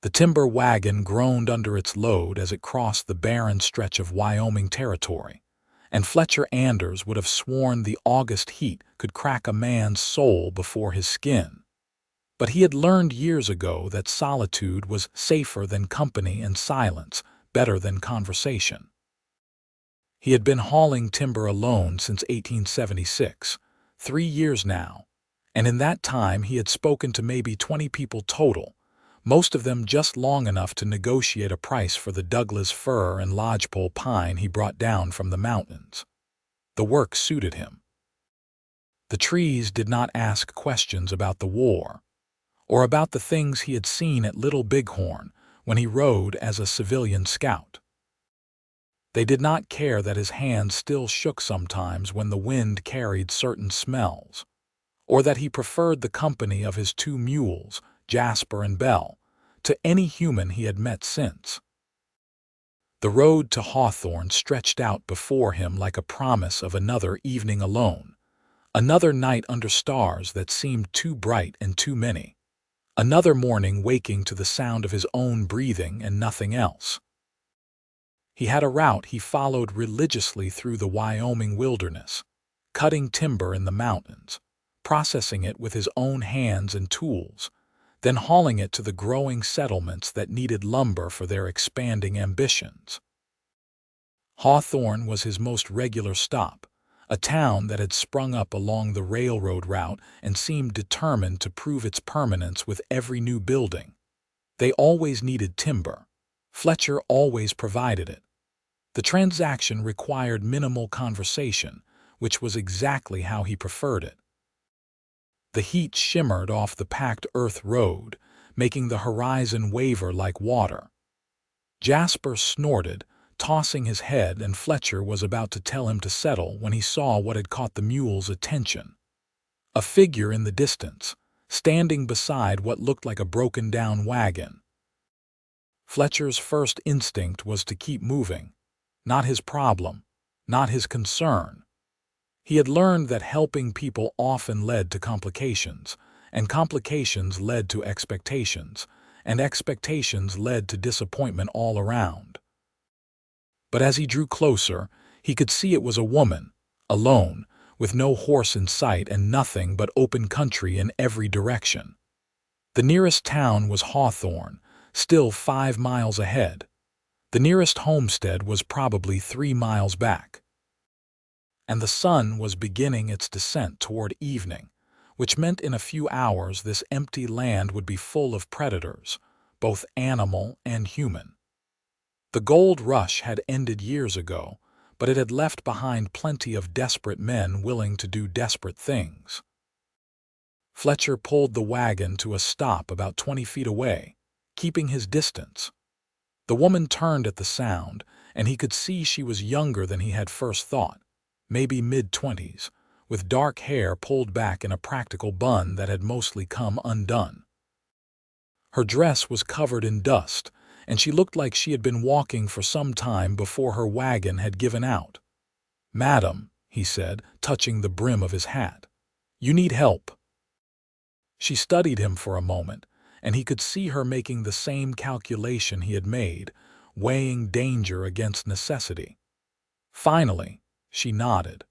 The timber wagon groaned under its load as it crossed the barren stretch of Wyoming territory, and Fletcher Anders would have sworn the August heat could crack a man's soul before his skin. But he had learned years ago that solitude was safer than company and silence better than conversation. He had been hauling timber alone since 1876, 3 years now, and in that time he had spoken to maybe 20 people total, most of them just long enough to negotiate a price for the Douglas fir and lodgepole pine he brought down from the mountains. The work suited him. The trees did not ask questions about the war, or about the things he had seen at Little Bighorn when he rode as a civilian scout. They did not care that his hands still shook sometimes when the wind carried certain smells, or that he preferred the company of his 2 mules, Jasper and Belle, to any human he had met since. The road to Hawthorne stretched out before him like a promise of another evening alone, another night under stars that seemed too bright and too many, another morning waking to the sound of his own breathing and nothing else. He had a route he followed religiously through the Wyoming wilderness, cutting timber in the mountains, processing it with his own hands and tools, then hauling it to the growing settlements that needed lumber for their expanding ambitions. Hawthorne was his most regular stop, a town that had sprung up along the railroad route and seemed determined to prove its permanence with every new building. They always needed timber. Fletcher always provided it. The transaction required minimal conversation, which was exactly how he preferred it. The heat shimmered off the packed earth road, making the horizon waver like water. Jasper snorted, tossing his head, and Fletcher was about to tell him to settle when he saw what had caught the mule's attention. A figure in the distance, standing beside what looked like a broken-down wagon. Fletcher's first instinct was to keep moving. Not his problem, not his concern. He had learned that helping people often led to complications, and complications led to expectations, and expectations led to disappointment all around. But as he drew closer, he could see it was a woman, alone, with no horse in sight and nothing but open country in every direction. The nearest town was Hawthorne, still 5 miles ahead. The nearest homestead was probably 3 miles back. And the sun was beginning its descent toward evening, which meant in a few hours this empty land would be full of predators, both animal and human. The gold rush had ended years ago, but it had left behind plenty of desperate men willing to do desperate things. Fletcher pulled the wagon to a stop about 20 feet away, keeping his distance. The woman turned at the sound, and he could see she was younger than he had first thought, maybe mid-20s, with dark hair pulled back in a practical bun that had mostly come undone. Her dress was covered in dust, and she looked like she had been walking for some time before her wagon had given out. "Madam," he said, touching the brim of his hat, "you need help." She studied him for a moment, and he could see her making the same calculation he had made, weighing danger against necessity. Finally, she nodded.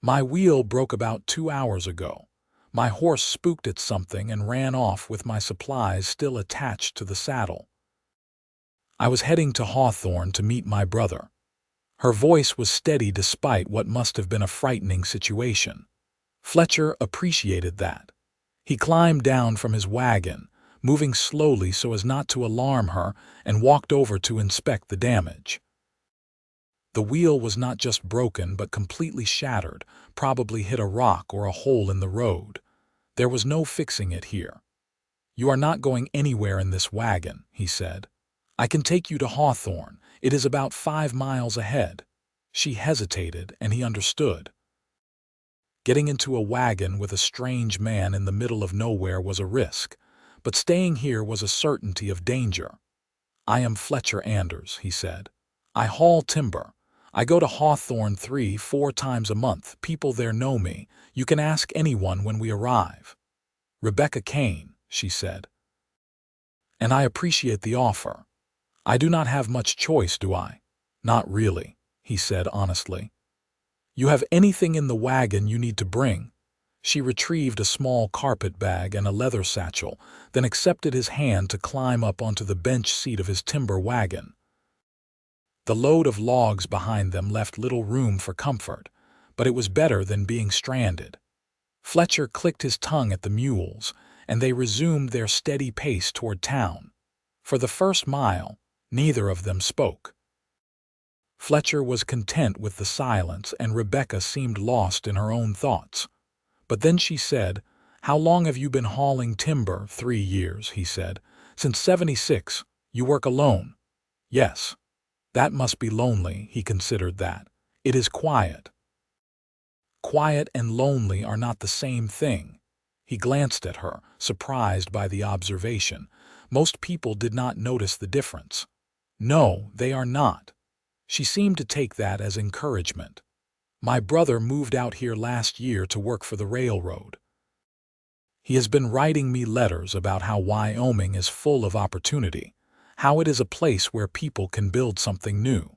"My wheel broke about 2 hours ago. My horse spooked at something and ran off with my supplies still attached to the saddle. I was heading to Hawthorne to meet my brother." Her voice was steady despite what must have been a frightening situation. Fletcher appreciated that. He climbed down from his wagon, moving slowly so as not to alarm her, and walked over to inspect the damage. The wheel was not just broken but completely shattered, probably hit a rock or a hole in the road. There was no fixing it here. "You are not going anywhere in this wagon," he said. "I can take you to Hawthorne. It is about 5 miles ahead." She hesitated, and he understood. Getting into a wagon with a strange man in the middle of nowhere was a risk, but staying here was a certainty of danger. "I am Fletcher Anders," he said. "I haul timber. I go to Hawthorne 3-4 times a month. People there know me. You can ask anyone when we arrive." "Rebecca Kane," she said. and I appreciate the offer. I do not have much choice, do I? Not really, he said honestly. You have anything in the wagon you need to bring? She retrieved a small carpet bag and a leather satchel, then accepted his hand to climb up onto the bench seat of his timber wagon. The load of logs behind them left little room for comfort, but it was better than being stranded. Fletcher clicked his tongue at the mules, and they resumed their steady pace toward town. For the first mile, neither of them spoke. Fletcher was content with the silence, and Rebecca seemed lost in her own thoughts. But then she said, "How long have you been hauling timber?" 3 years, he said. "Since '76. You work alone?" "Yes." "That must be lonely," he considered that. "It is quiet." Quiet and lonely are not the same thing. He glanced at her, surprised by the observation. Most people did not notice the difference. "No, they are not." She seemed to take that as encouragement. "My brother moved out here last year to work for the railroad. He has been writing me letters about how Wyoming is full of opportunity, how it is a place where people can build something new.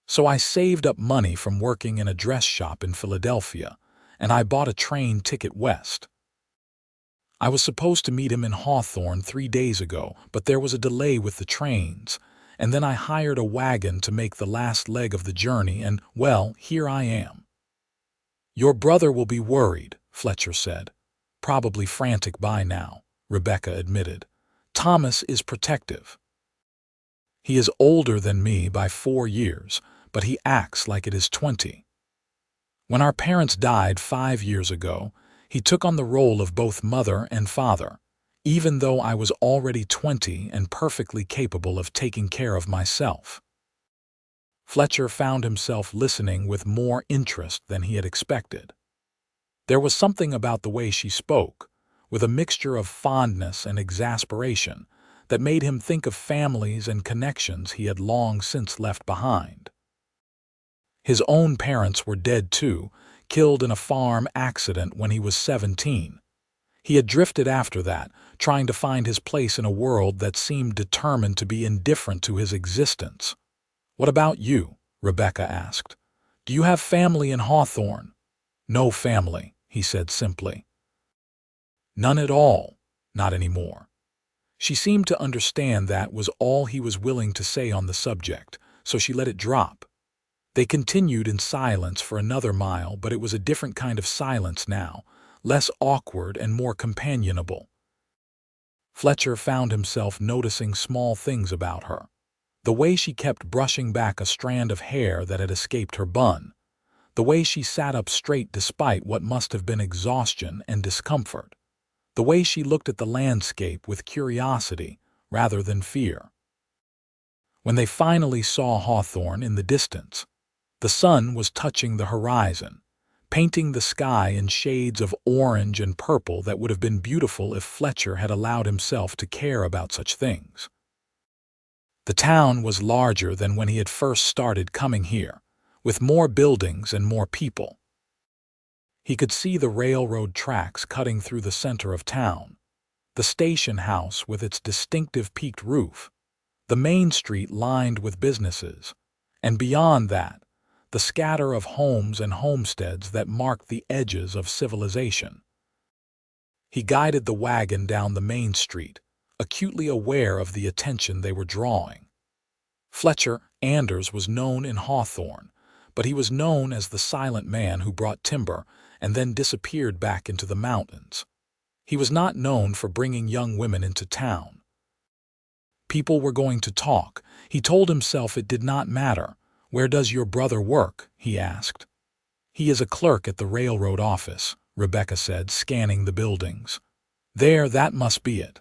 So I saved up money from working in a dress shop in Philadelphia, and I bought a train ticket west. I was supposed to meet him in Hawthorne 3 days ago, but there was a delay with the trains, and then I hired a wagon to make the last leg of the journey, and, well, here I am." "Your brother will be worried," Fletcher said. "Probably frantic by now," Rebecca admitted. "Thomas is protective. He is older than me by 4 years, but he acts like it is 20. When our parents died 5 years ago, he took on the role of both mother and father, even though I was already 20 and perfectly capable of taking care of myself." Fletcher found himself listening with more interest than he had expected. There was something about the way she spoke, with a mixture of fondness and exasperation, that made him think of families and connections he had long since left behind. His own parents were dead too, killed in a farm accident when he was 17. He had drifted after that, trying to find his place in a world that seemed determined to be indifferent to his existence. "What about you?" Rebecca asked. "Do you have family in Hawthorne?" "No family," he said simply. "None at all, not anymore." She seemed to understand that was all he was willing to say on the subject, so she let it drop. They continued in silence for another mile, but it was a different kind of silence now, less awkward and more companionable. Fletcher found himself noticing small things about her. The way she kept brushing back a strand of hair that had escaped her bun. The way she sat up straight despite what must have been exhaustion and discomfort. The way she looked at the landscape with curiosity rather than fear. When they finally saw Hawthorne in the distance, the sun was touching the horizon, painting the sky in shades of orange and purple that would have been beautiful if Fletcher had allowed himself to care about such things. The town was larger than when he had first started coming here, with more buildings and more people. He could see the railroad tracks cutting through the center of town, the station house with its distinctive peaked roof, the main street lined with businesses, and beyond that, the scatter of homes and homesteads that marked the edges of civilization. He guided the wagon down the main street, acutely aware of the attention they were drawing. Fletcher Anders was known in Hawthorne, but he was known as the silent man who brought timber and then disappeared back into the mountains. He was not known for bringing young women into town. People were going to talk. He told himself it did not matter. "Where does your brother work?" he asked. "He is a clerk at the railroad office," Rebecca said, scanning the buildings. "There, that must be it."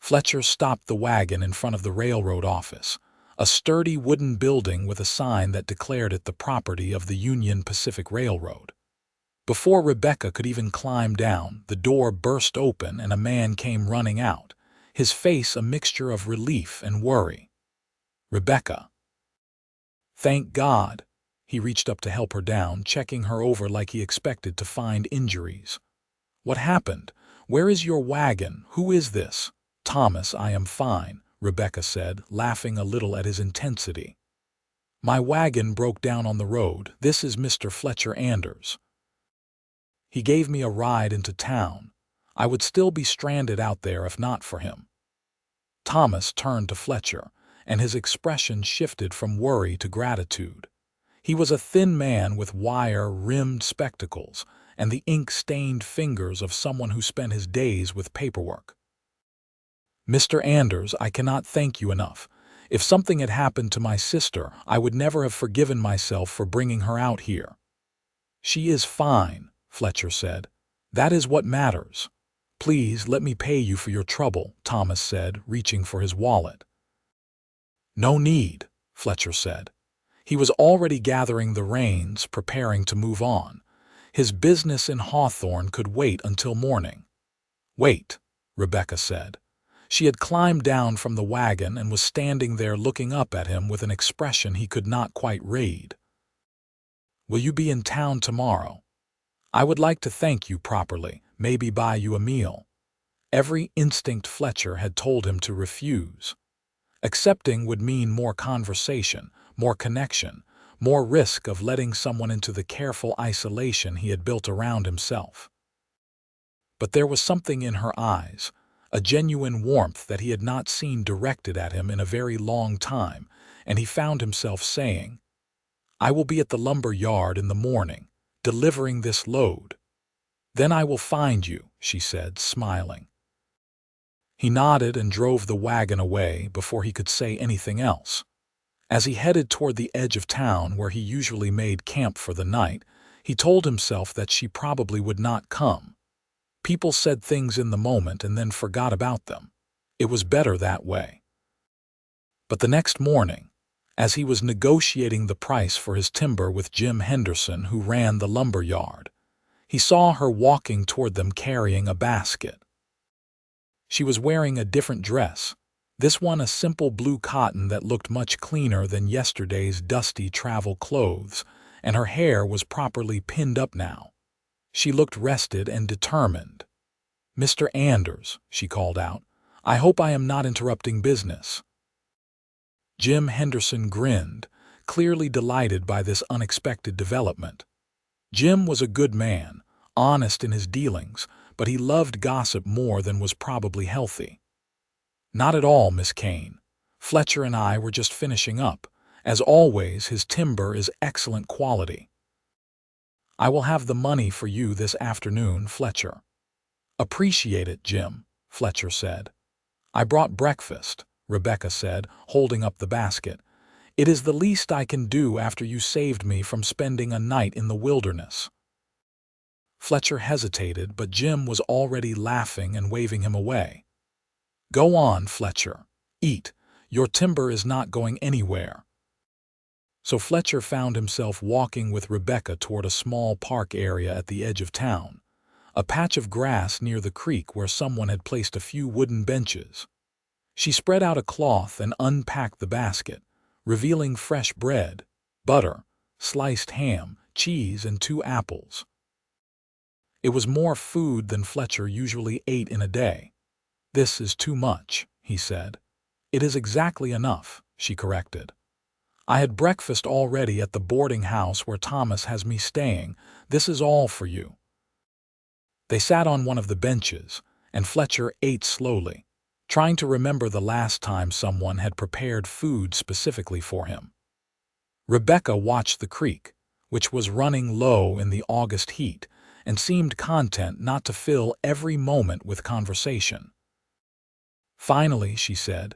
Fletcher stopped the wagon in front of the railroad office, a sturdy wooden building with a sign that declared it the property of the Union Pacific Railroad. Before Rebecca could even climb down, the door burst open and a man came running out, his face a mixture of relief and worry. "Rebecca." "Thank God." He reached up to help her down, checking her over like he expected to find injuries. "What happened? Where is your wagon? Who is this?" Thomas, I am fine, Rebecca said, laughing a little at his intensity. My wagon broke down on the road. This is Mr. Fletcher Anders. He gave me a ride into town. I would still be stranded out there if not for him. Thomas turned to Fletcher, and his expression shifted from worry to gratitude. He was a thin man with wire-rimmed spectacles and the ink-stained fingers of someone who spent his days with paperwork. Mr. Anders, I cannot thank you enough. If something had happened to my sister, I would never have forgiven myself for bringing her out here. She is fine, Fletcher said. That is what matters. Please let me pay you for your trouble, Thomas said, reaching for his wallet. No need, Fletcher said. He was already gathering the reins, preparing to move on. His business in Hawthorne could wait until morning. Wait, Rebecca said. She had climbed down from the wagon and was standing there looking up at him with an expression he could not quite read. Will you be in town tomorrow? I would like to thank you properly, maybe buy you a meal. Every instinct Fletcher had told him to refuse. Accepting would mean more conversation, more connection, more risk of letting someone into the careful isolation he had built around himself. But there was something in her eyes, a genuine warmth that he had not seen directed at him in a very long time, and he found himself saying, I will be at the lumber yard in the morning, delivering this load. Then I will find you, she said, smiling. He nodded and drove the wagon away before he could say anything else. As he headed toward the edge of town where he usually made camp for the night, he told himself that she probably would not come. People said things in the moment and then forgot about them. It was better that way. But the next morning, as he was negotiating the price for his timber with Jim Henderson, who ran the lumber yard, he saw her walking toward them carrying a basket. She was wearing a different dress, this one a simple blue cotton that looked much cleaner than yesterday's dusty travel clothes, and her hair was properly pinned up now. She looked rested and determined. Mr. Anders, she called out, I hope I am not interrupting business. Jim Henderson grinned, clearly delighted by this unexpected development. Jim was a good man, honest in his dealings, but he loved gossip more than was probably healthy. Not at all, Miss Kane. Fletcher and I were just finishing up. As always, his timber is excellent quality. I will have the money for you this afternoon, Fletcher. Appreciate it, Jim, Fletcher said. I brought breakfast, Rebecca said, holding up the basket. It is the least I can do after you saved me from spending a night in the wilderness. Fletcher hesitated, but Jim was already laughing and waving him away. Go on, Fletcher. Eat. Your timber is not going anywhere. So Fletcher found himself walking with Rebecca toward a small park area at the edge of town, a patch of grass near the creek where someone had placed a few wooden benches. She spread out a cloth and unpacked the basket, revealing fresh bread, butter, sliced ham, cheese, and 2 apples. It was more food than Fletcher usually ate in a day. This is too much, he said. It is exactly enough, she corrected. I had breakfast already at the boarding house where Thomas has me staying. This is all for you. They sat on one of the benches, and Fletcher ate slowly, trying to remember the last time someone had prepared food specifically for him. Rebecca watched the creek, which was running low in the August heat, and seemed content not to fill every moment with conversation. Finally, she said,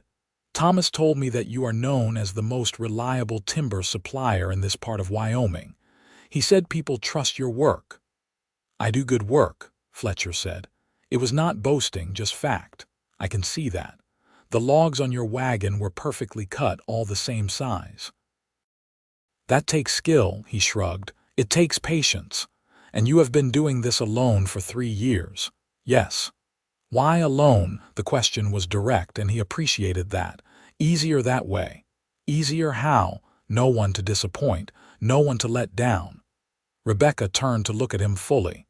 Thomas told me that you are known as the most reliable timber supplier in this part of Wyoming. He said people trust your work. I do good work, Fletcher said. It was not boasting, just fact. I can see that. The logs on your wagon were perfectly cut, all the same size. That takes skill, he shrugged. It takes patience. And you have been doing this alone for 3 years. Yes. Why alone? The question was direct, and he appreciated that. Easier that way. Easier how? No one to disappoint, no one to let down. Rebecca turned to look at him fully.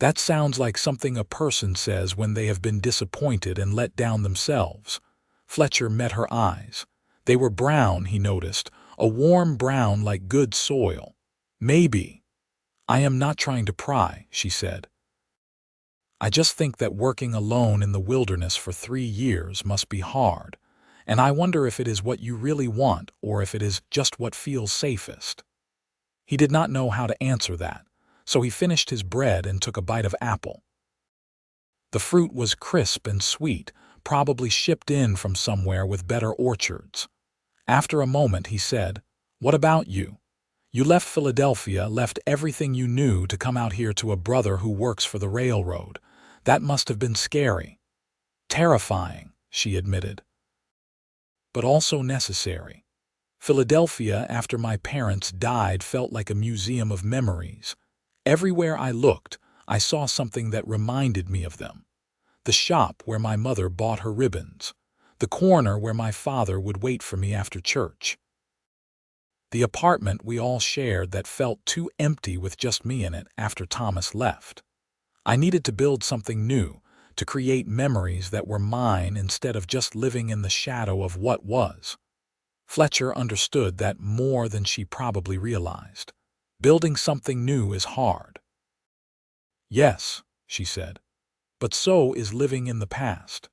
That sounds like something a person says when they have been disappointed and let down themselves. Fletcher met her eyes. They were brown, he noticed, a warm brown like good soil. Maybe. I am not trying to pry, she said. I just think that working alone in the wilderness for 3 years must be hard, and I wonder if it is what you really want or if it is just what feels safest. He did not know how to answer that, so he finished his bread and took a bite of apple. The fruit was crisp and sweet, probably shipped in from somewhere with better orchards. After a moment, he said, "What about you? You left Philadelphia, left everything you knew to come out here to a brother who works for the railroad. That must have been scary." "Terrifying," she admitted, "but also necessary. Philadelphia, after my parents died, felt like a museum of memories. Everywhere I looked, I saw something that reminded me of them. The shop where my mother bought her ribbons. The corner where my father would wait for me after church. The apartment we all shared that felt too empty with just me in it after Thomas left. I needed to build something new, to create memories that were mine instead of just living in the shadow of what was." Fletcher understood that more than she probably realized. Building something new is hard. "Yes," she said, "but so is living in the past."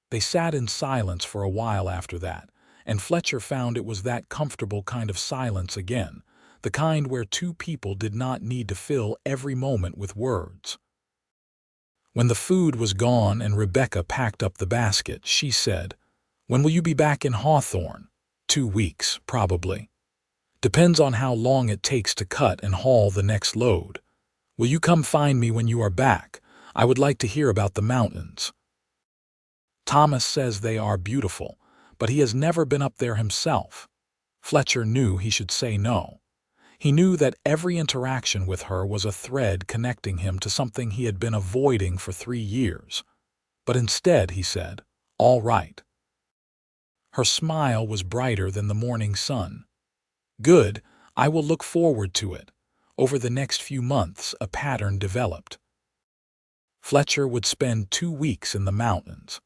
They sat in silence for a while after that, and Fletcher found it was that comfortable kind of silence again, the kind where two people did not need to fill every moment with words. When the food was gone and Rebecca packed up the basket, she said, "When will you be back in Hawthorne?" 2 weeks, probably. Depends on how long it takes to cut and haul the next load. Will you come find me when you are back? I would like to hear about the mountains. Thomas says they are beautiful, but he has never been up there himself. Fletcher knew he should say no. He knew that every interaction with her was a thread connecting him to something he had been avoiding for 3 years. But instead, he said, "All right." Her smile was brighter than the morning sun. "Good, I will look forward to it." Over the next few months, a pattern developed. Fletcher would spend 2 weeks in the mountains,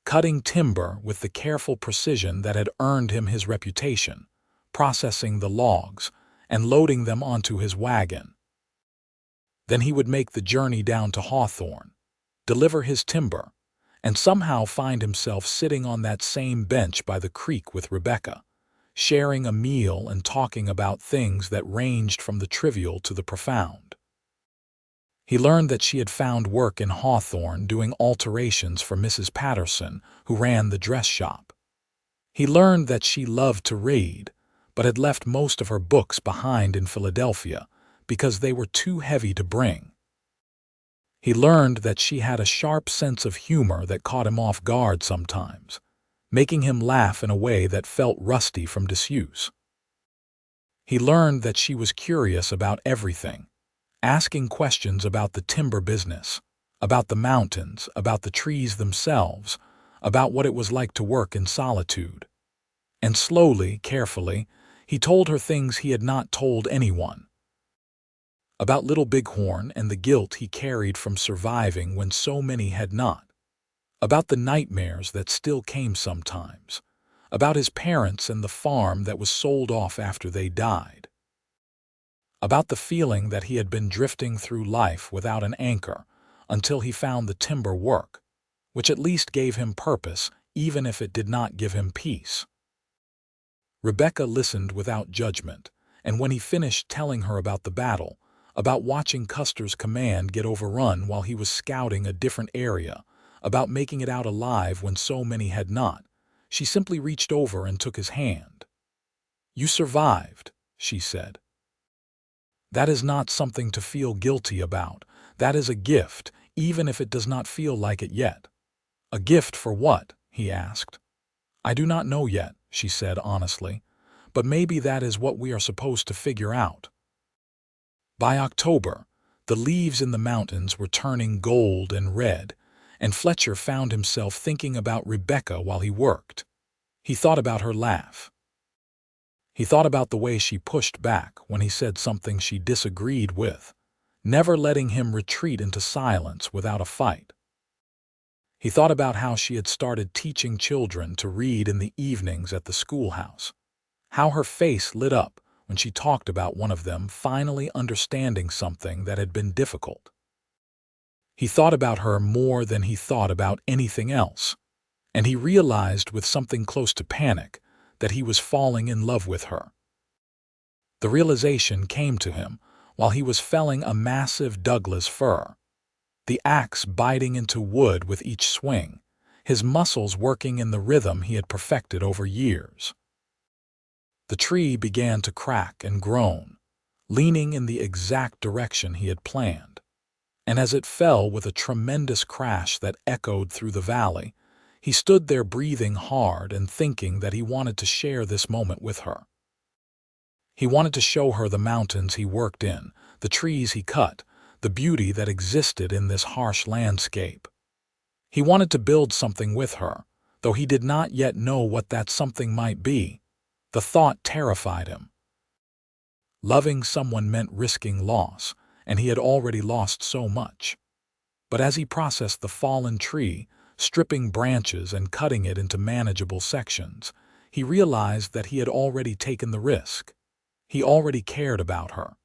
cutting timber with the careful precision that had earned him his reputation, processing the logs, and loading them onto his wagon. Then he would make the journey down to Hawthorne, deliver his timber, and somehow find himself sitting on that same bench by the creek with Rebecca, sharing a meal and talking about things that ranged from the trivial to the profound. He learned that she had found work in Hawthorne doing alterations for Mrs. Patterson, who ran the dress shop. He learned that she loved to read, but had left most of her books behind in Philadelphia because they were too heavy to bring. He learned that she had a sharp sense of humor that caught him off guard sometimes, making him laugh in a way that felt rusty from disuse. He learned that she was curious about everything, asking questions about the timber business, about the mountains, about the trees themselves, about what it was like to work in solitude. And slowly, carefully, he told her things he had not told anyone. About Little Bighorn and the guilt he carried from surviving when so many had not. About the nightmares that still came sometimes. About his parents and the farm that was sold off after they died. About the feeling that he had been drifting through life without an anchor until he found the timber work, which at least gave him purpose even if it did not give him peace. Rebecca listened without judgment, and when he finished telling her about the battle, about watching Custer's command get overrun while he was scouting a different area, about making it out alive when so many had not, she simply reached over and took his hand. "You survived," she said. "That is not something to feel guilty about. That is a gift, even if it does not feel like it yet." "A gift for what?" he asked. "I do not know yet," she said honestly, "but maybe that is what we are supposed to figure out." By October, the leaves in the mountains were turning gold and red, and Fletcher found himself thinking about Rebecca while he worked. He thought about her laugh. He thought about the way she pushed back when he said something she disagreed with, never letting him retreat into silence without a fight. He thought about how she had started teaching children to read in the evenings at the schoolhouse, how her face lit up when she talked about one of them finally understanding something that had been difficult. He thought about her more than he thought about anything else, and he realized with something close to panic that he was falling in love with her. The realization came to him while he was felling a massive Douglas fir, the axe biting into wood with each swing, his muscles working in the rhythm he had perfected over years. The tree began to crack and groan, leaning in the exact direction he had planned, and as it fell with a tremendous crash that echoed through the valley, he stood there breathing hard and thinking that he wanted to share this moment with her. He wanted to show her the mountains he worked in, the trees he cut, the beauty that existed in this harsh landscape. He wanted to build something with her, though he did not yet know what that something might be. The thought terrified him. Loving someone meant risking loss, and he had already lost so much. But as he processed the fallen tree, stripping branches and cutting it into manageable sections, he realized that he had already taken the risk. He already cared about her.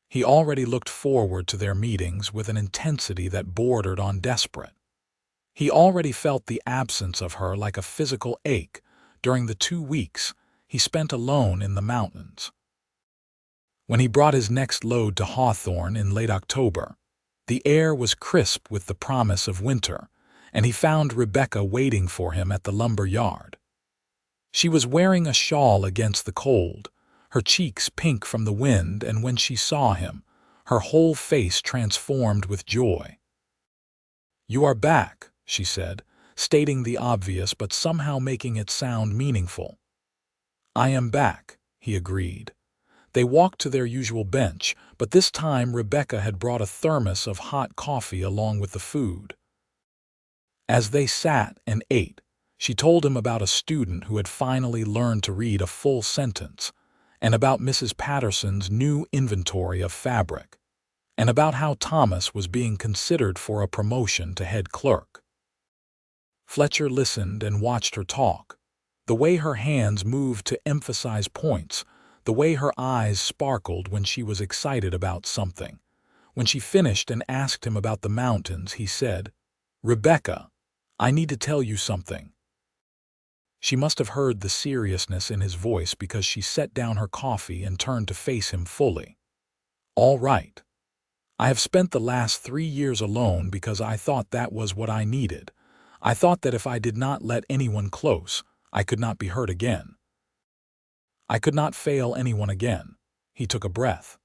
He already looked forward to their meetings with an intensity that bordered on desperate. He already felt the absence of her like a physical ache during the 2 weeks he spent alone in the mountains. When he brought his next load to Hawthorne in late October, the air was crisp with the promise of winter, and he found Rebecca waiting for him at the lumber yard. She was wearing a shawl against the cold, her cheeks pink from the wind, and when she saw him, her whole face transformed with joy. "You are back," she said, stating the obvious but somehow making it sound meaningful. "I am back," he agreed. They walked to their usual bench, but this time Rebecca had brought a thermos of hot coffee along with the food. As they sat and ate, she told him about a student who had finally learned to read a full sentence, and about Mrs. Patterson's new inventory of fabric, and about how Thomas was being considered for a promotion to head clerk. Fletcher listened and watched her talk, the way her hands moved to emphasize points, the way her eyes sparkled when she was excited about something. When she finished and asked him about the mountains, he said, "Rebecca, I need to tell you something." She must have heard the seriousness in his voice because she set down her coffee and turned to face him fully. "All right. I have spent the last 3 years alone because I thought that was what I needed. I thought that if I did not let anyone close, I could not be hurt again. I could not fail anyone again." He took a breath.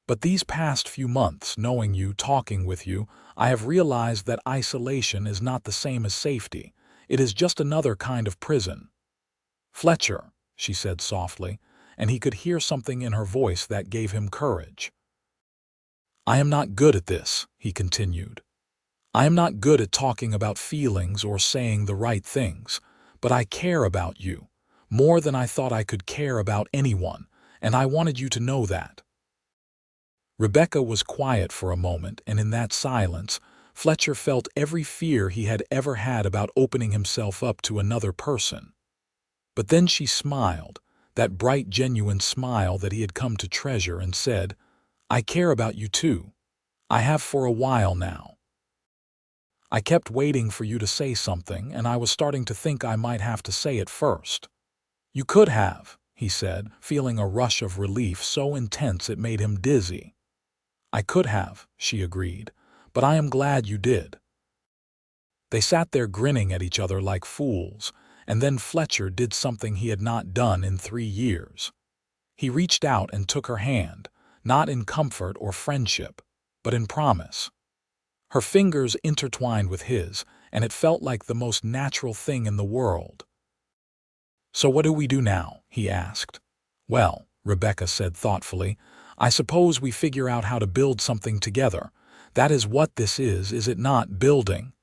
"But these past few months, knowing you, talking with you, I have realized that isolation is not the same as safety. It is just another kind of prison." "Fletcher," she said softly, and he could hear something in her voice that gave him courage. "I am not good at this," he continued. "I am not good at talking about feelings or saying the right things, but I care about you, more than I thought I could care about anyone, and I wanted you to know that." Rebecca was quiet for a moment, and in that silence, Fletcher felt every fear he had ever had about opening himself up to another person. But then she smiled, that bright, genuine smile that he had come to treasure, and said, "I care about you too. I have for a while now. I kept waiting for you to say something, and I was starting to think I might have to say it first." "You could have," he said, feeling a rush of relief so intense it made him dizzy. "I could have," she agreed, "but I am glad you did." They sat there grinning at each other like fools, and then Fletcher did something he had not done in 3 years. He reached out and took her hand, not in comfort or friendship, but in promise. Her fingers intertwined with his, and it felt like the most natural thing in the world. "So what do we do now?" he asked. "Well," Rebecca said thoughtfully, "I suppose we figure out how to build something together. That is what this is it not, building?"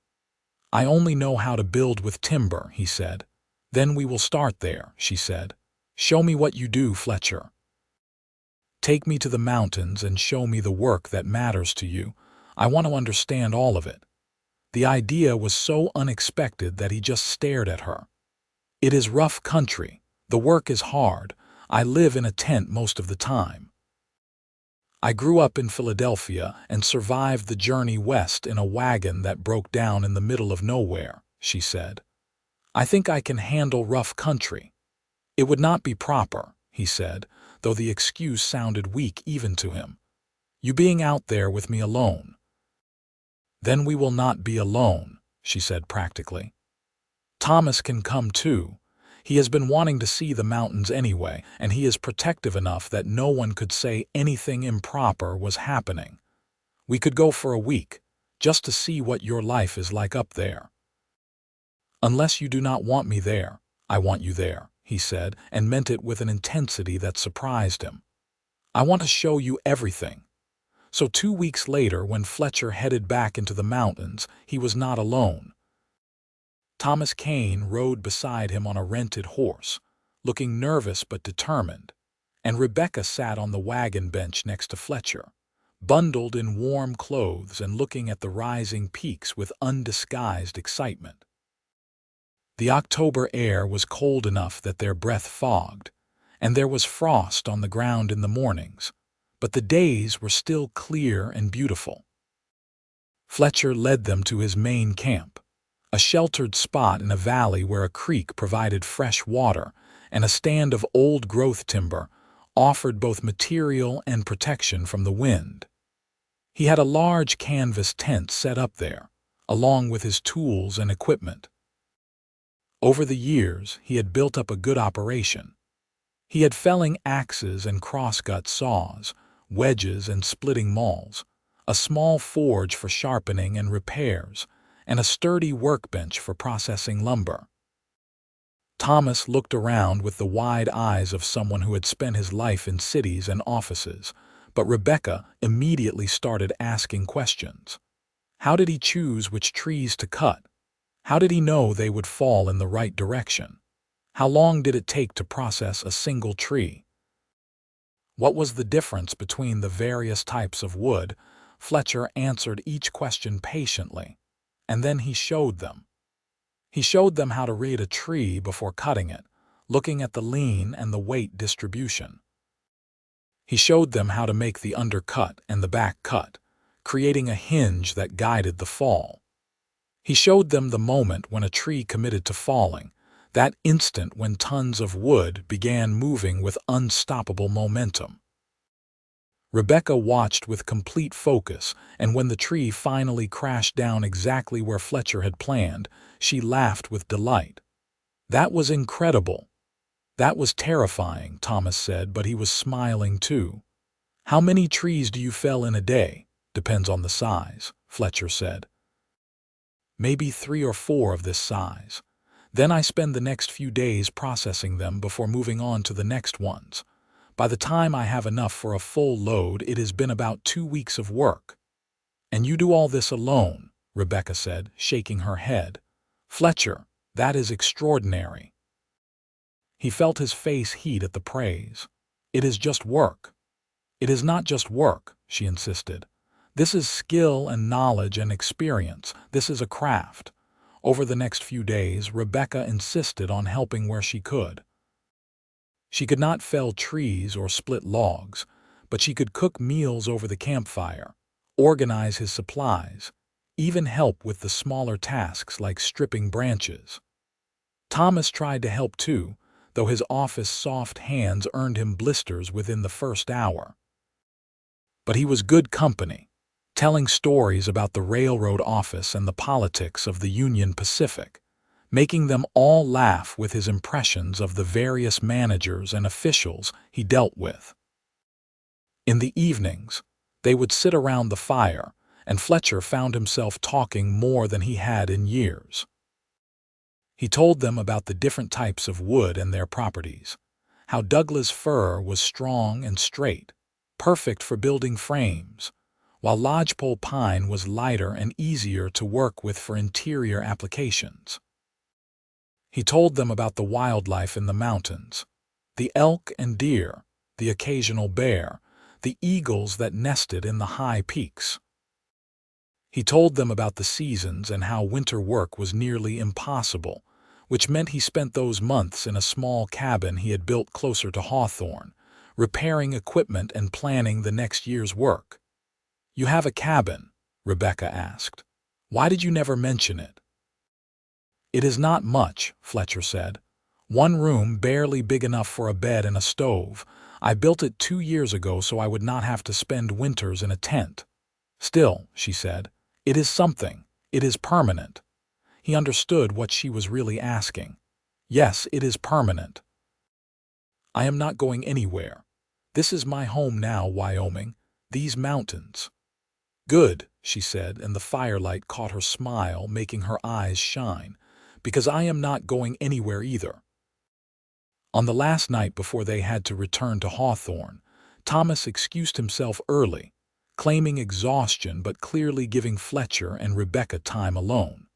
"I only know how to build with timber," he said. "Then we will start there," she said. "Show me what you do, Fletcher." Take me to the mountains and show me the work that matters to you. I want to understand all of it." The idea was so unexpected that he just stared at her. "It is rough country. The work is hard. I live in a tent most of the time. I grew up in Philadelphia and survived the journey west in a wagon that broke down in the middle of nowhere," she said. "I think I can handle rough country." "It would not be proper," he said, though the excuse sounded weak even to him. "You being out there with me alone." "Then we will not be alone," she said practically. "Thomas can come too. He has been wanting to see the mountains anyway, and he is protective enough that no one could say anything improper was happening. We could go for a week, just to see what your life is like up there." "Unless you do not want me there, I want you there," he said, and meant it with an intensity that surprised him. "I want to show you everything." So 2 weeks later, when Fletcher headed back into the mountains, he was not alone. Thomas Kane rode beside him on a rented horse, looking nervous but determined, and Rebecca sat on the wagon bench next to Fletcher, bundled in warm clothes and looking at the rising peaks with undisguised excitement. The October air was cold enough that their breath fogged, and there was frost on the ground in the mornings, but the days were still clear and beautiful. Fletcher led them to his main camp, a sheltered spot in a valley where a creek provided fresh water and a stand of old-growth timber offered both material and protection from the wind. He had a large canvas tent set up there, along with his tools and equipment. Over the years, he had built up a good operation. He had felling axes and crosscut saws, wedges and splitting mauls, a small forge for sharpening and repairs, and a sturdy workbench for processing lumber. Thomas looked around with the wide eyes of someone who had spent his life in cities and offices, but Rebecca immediately started asking questions. How did he choose which trees to cut? How did he know they would fall in the right direction? How long did it take to process a single tree? What was the difference between the various types of wood? Fletcher answered each question patiently, and then he showed them. He showed them how to rate a tree before cutting it, looking at the lean and the weight distribution. He showed them how to make the undercut and the back cut, creating a hinge that guided the fall. He showed them the moment when a tree committed to falling, that instant when tons of wood began moving with unstoppable momentum. Rebecca watched with complete focus, and when the tree finally crashed down exactly where Fletcher had planned, she laughed with delight. "That was incredible." "That was terrifying," Thomas said, but he was smiling too. "How many trees do you fell in a day?" "Depends on the size," Fletcher said. "Maybe 3 or 4 of this size. Then I spend the next few days processing them before moving on to the next ones. By the time I have enough for a full load, it has been about 2 weeks of work." "And you do all this alone," Rebecca said, shaking her head. "Fletcher, that is extraordinary." He felt his face heat at the praise. "It is just work." "It is not just work," she insisted. "This is skill and knowledge and experience. This is a craft." Over the next few days, Rebecca insisted on helping where she could. She could not fell trees or split logs, but she could cook meals over the campfire, organize his supplies, even help with the smaller tasks like stripping branches. Thomas tried to help too, though his office soft hands earned him blisters within the first hour. But he was good company, telling stories about the railroad office and the politics of the Union Pacific, making them all laugh with his impressions of the various managers and officials he dealt with. In the evenings, they would sit around the fire, and Fletcher found himself talking more than he had in years. He told them about the different types of wood and their properties, how Douglas fir was strong and straight, perfect for building frames, while lodgepole pine was lighter and easier to work with for interior applications. He told them about the wildlife in the mountains, the elk and deer, the occasional bear, the eagles that nested in the high peaks. He told them about the seasons and how winter work was nearly impossible, which meant he spent those months in a small cabin he had built closer to Hawthorne, repairing equipment and planning the next year's work. "You have a cabin?" Rebecca asked. "Why did you never mention it?" "It is not much," Fletcher said. "One room barely big enough for a bed and a stove. I built it 2 years ago so I would not have to spend winters in a tent." "Still," she said, "it is something. It is permanent." He understood what she was really asking. "Yes, it is permanent. I am not going anywhere. This is my home now, Wyoming. These mountains." "Good," she said, and the firelight caught her smile, making her eyes shine, "because I am not going anywhere either." On the last night before they had to return to Hawthorne, Thomas excused himself early, claiming exhaustion but clearly giving Fletcher and Rebecca time alone.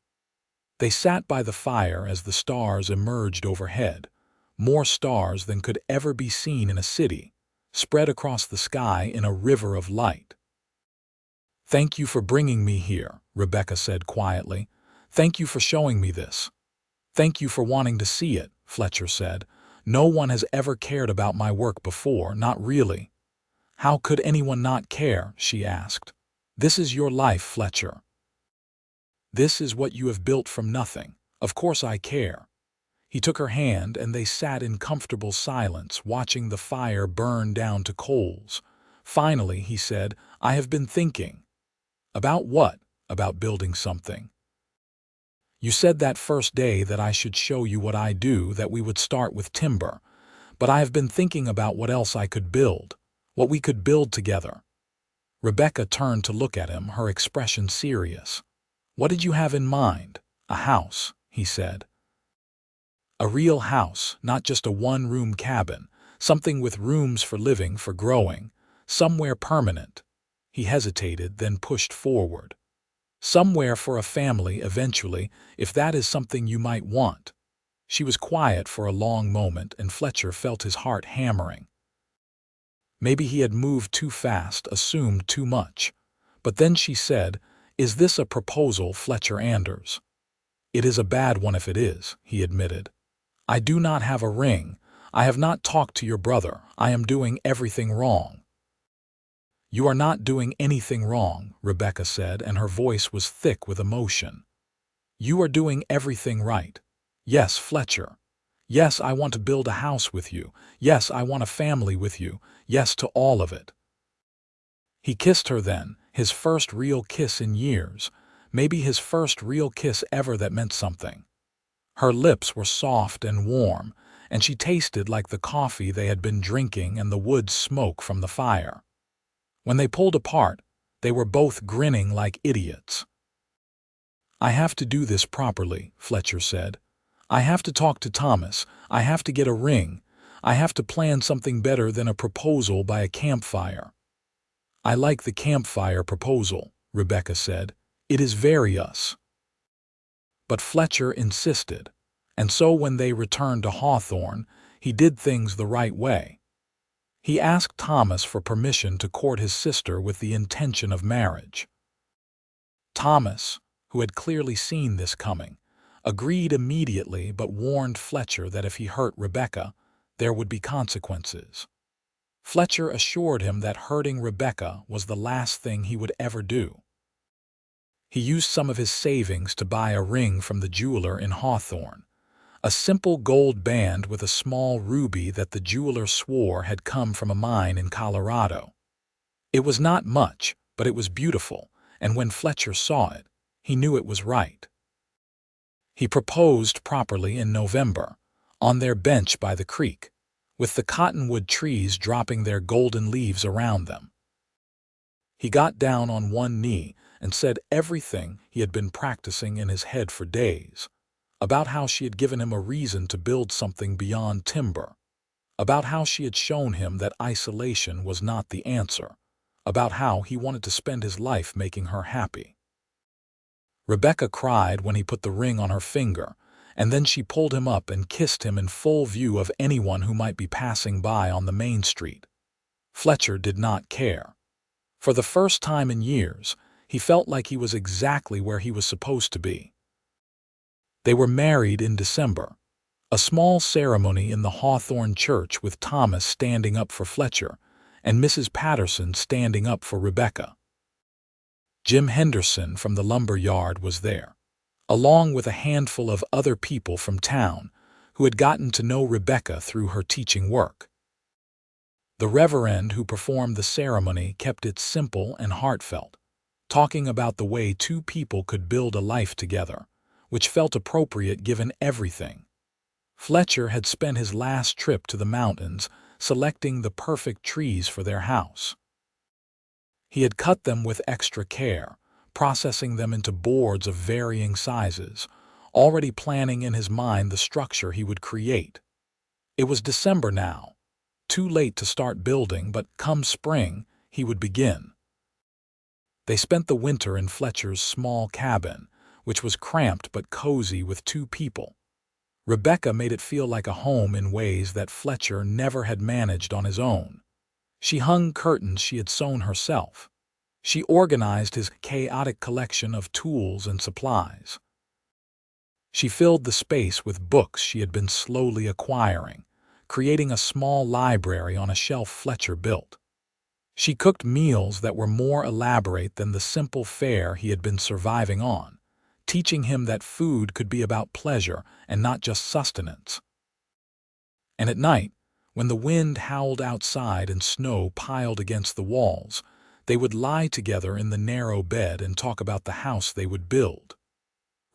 They sat by the fire as the stars emerged overhead, more stars than could ever be seen in a city, spread across the sky in a river of light. "Thank you for bringing me here," Rebecca said quietly. "Thank you for showing me this." "Thank you for wanting to see it," Fletcher said. "No one has ever cared about my work before, not really." "How could anyone not care?" she asked. "This is your life, Fletcher. This is what you have built from nothing. Of course I care." He took her hand and they sat in comfortable silence, watching the fire burn down to coals. Finally, he said, "I have been thinking." "About what?" "About building something. You said that first day that I should show you what I do, that we would start with timber. But I have been thinking about what else I could build, what we could build together." Rebecca turned to look at him, her expression serious. "What did you have in mind?" "A house," he said. "A real house, not just a one-room cabin, something with rooms for living, for growing, somewhere permanent." He hesitated, then pushed forward. "Somewhere for a family eventually, if that is something you might want." She was quiet for a long moment, and Fletcher felt his heart hammering. Maybe he had moved too fast, assumed too much. But then she said, "Is this a proposal, Fletcher Anders?" "It is a bad one if it is," he admitted. "I do not have a ring. I have not talked to your brother. I am doing everything wrong." "You are not doing anything wrong," Rebecca said, and her voice was thick with emotion. "You are doing everything right. Yes, Fletcher. Yes, I want to build a house with you. Yes, I want a family with you. Yes to all of it." He kissed her then, his first real kiss in years, maybe his first real kiss ever that meant something. Her lips were soft and warm, and she tasted like the coffee they had been drinking and the wood smoke from the fire. When they pulled apart, they were both grinning like idiots. "I have to do this properly," Fletcher said. "I have to talk to Thomas. I have to get a ring. I have to plan something better than a proposal by a campfire." "I like the campfire proposal," Rebecca said. "It is very us." But Fletcher insisted, and so when they returned to Hawthorne, he did things the right way. He asked Thomas for permission to court his sister with the intention of marriage. Thomas, who had clearly seen this coming, agreed immediately but warned Fletcher that if he hurt Rebecca, there would be consequences. Fletcher assured him that hurting Rebecca was the last thing he would ever do. He used some of his savings to buy a ring from the jeweler in Hawthorne, a simple gold band with a small ruby that the jeweler swore had come from a mine in Colorado. It was not much, but it was beautiful, and when Fletcher saw it, he knew it was right. He proposed properly in November, on their bench by the creek, with the cottonwood trees dropping their golden leaves around them. He got down on one knee and said everything he had been practicing in his head for days, about how she had given him a reason to build something beyond timber, about how she had shown him that isolation was not the answer, about how he wanted to spend his life making her happy. Rebecca cried when he put the ring on her finger, and then she pulled him up and kissed him in full view of anyone who might be passing by on the main street. Fletcher did not care. For the first time in years, he felt like he was exactly where he was supposed to be. They were married in December. A small ceremony in the Hawthorne Church with Thomas standing up for Fletcher and Mrs. Patterson standing up for Rebecca. Jim Henderson from the lumber yard was there, along with a handful of other people from town who had gotten to know Rebecca through her teaching work. The reverend who performed the ceremony kept it simple and heartfelt, talking about the way two people could build a life together, which felt appropriate given everything. Fletcher had spent his last trip to the mountains selecting the perfect trees for their house. He had cut them with extra care, processing them into boards of varying sizes, already planning in his mind the structure he would create. It was December now, too late to start building, but come spring, he would begin. They spent the winter in Fletcher's small cabin, which was cramped but cozy with two people. Rebecca made it feel like a home in ways that Fletcher never had managed on his own. She hung curtains she had sewn herself. She organized his chaotic collection of tools and supplies. She filled the space with books she had been slowly acquiring, creating a small library on a shelf Fletcher built. She cooked meals that were more elaborate than the simple fare he had been surviving on, teaching him that food could be about pleasure and not just sustenance. And at night, when the wind howled outside and snow piled against the walls, they would lie together in the narrow bed and talk about the house they would build.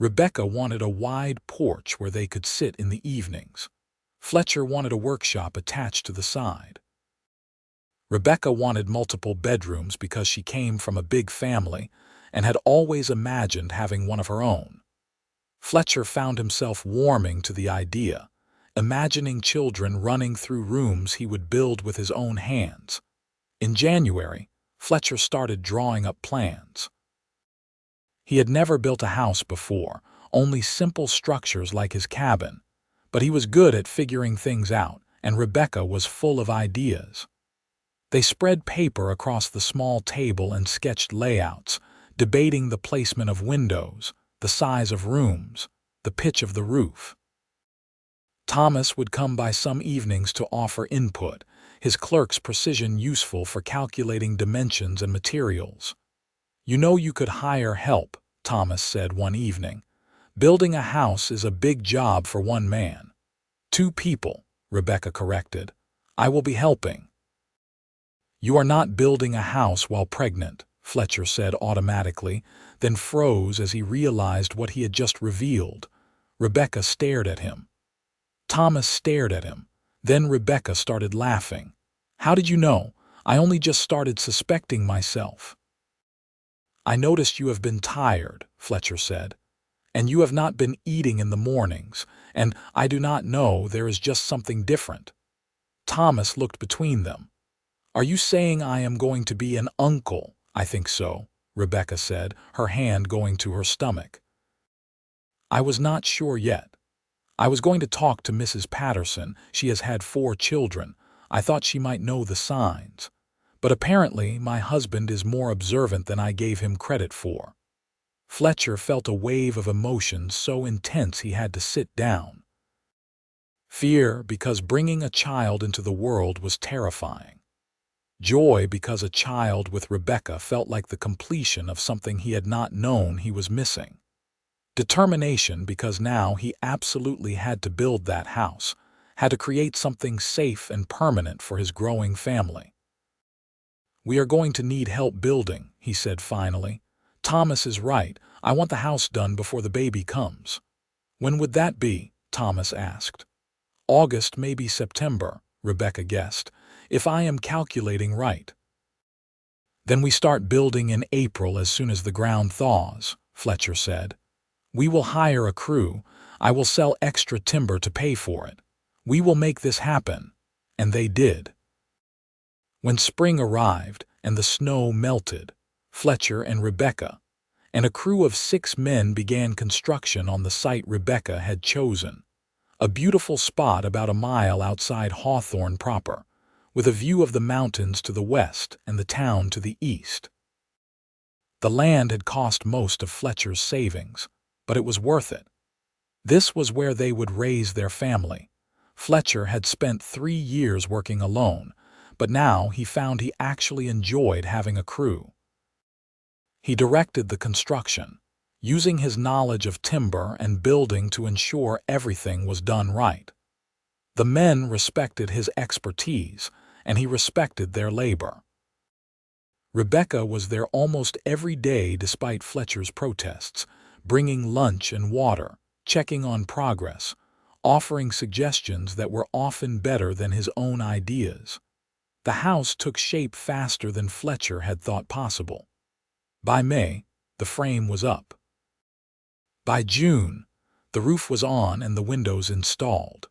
Rebecca wanted a wide porch where they could sit in the evenings. Fletcher wanted a workshop attached to the side. Rebecca wanted multiple bedrooms because she came from a big family and had always imagined having one of her own. Fletcher found himself warming to the idea, imagining children running through rooms he would build with his own hands. In January, Fletcher started drawing up plans. He had never built a house before, only simple structures like his cabin, but he was good at figuring things out, and Rebecca was full of ideas. They spread paper across the small table and sketched layouts, debating the placement of windows, the size of rooms, the pitch of the roof. Thomas would come by some evenings to offer input, his clerk's precision useful for calculating dimensions and materials. "You know you could hire help," Thomas said one evening. "Building a house is a big job for one man." "Two people," Rebecca corrected. "I will be helping." "You are not building a house while pregnant," Fletcher said automatically, then froze as he realized what he had just revealed. Rebecca stared at him. Thomas stared at him. Then Rebecca started laughing. "How did you know? I only just started suspecting myself." "I noticed you have been tired," Fletcher said. "And you have not been eating in the mornings, and I do not know, there is just something different." Thomas looked between them. "Are you saying I am going to be an uncle?" "I think so," Rebecca said, her hand going to her stomach. "I was not sure yet. I was going to talk to Mrs. Patterson. She has had 4 children. I thought she might know the signs. But apparently my husband is more observant than I gave him credit for." Fletcher felt a wave of emotion so intense he had to sit down. Fear because bringing a child into the world was terrifying. Joy because a child with Rebecca felt like the completion of something he had not known he was missing. Determination because now he absolutely had to build that house, had to create something safe and permanent for his growing family. "We are going to need help building," he said finally. "Thomas is right. I want the house done before the baby comes." "When would that be?" Thomas asked. "August, maybe September," Rebecca guessed, "if I am calculating right." "Then we start building in April as soon as the ground thaws," Fletcher said. "We will hire a crew. I will sell extra timber to pay for it. We will make this happen." And they did. When spring arrived and the snow melted, Fletcher and Rebecca and a crew of 6 men began construction on the site Rebecca had chosen, a beautiful spot about a mile outside Hawthorne proper, with a view of the mountains to the west and the town to the east. The land had cost most of Fletcher's savings, but it was worth it. This was where they would raise their family. Fletcher had spent 3 years working alone, but now he found he actually enjoyed having a crew. He directed the construction, using his knowledge of timber and building to ensure everything was done right. The men respected his expertise, and he respected their labor. Rebecca was there almost every day despite Fletcher's protests, bringing lunch and water, checking on progress, offering suggestions that were often better than his own ideas. The house took shape faster than Fletcher had thought possible. By May, the frame was up. By June, the roof was on and the windows installed.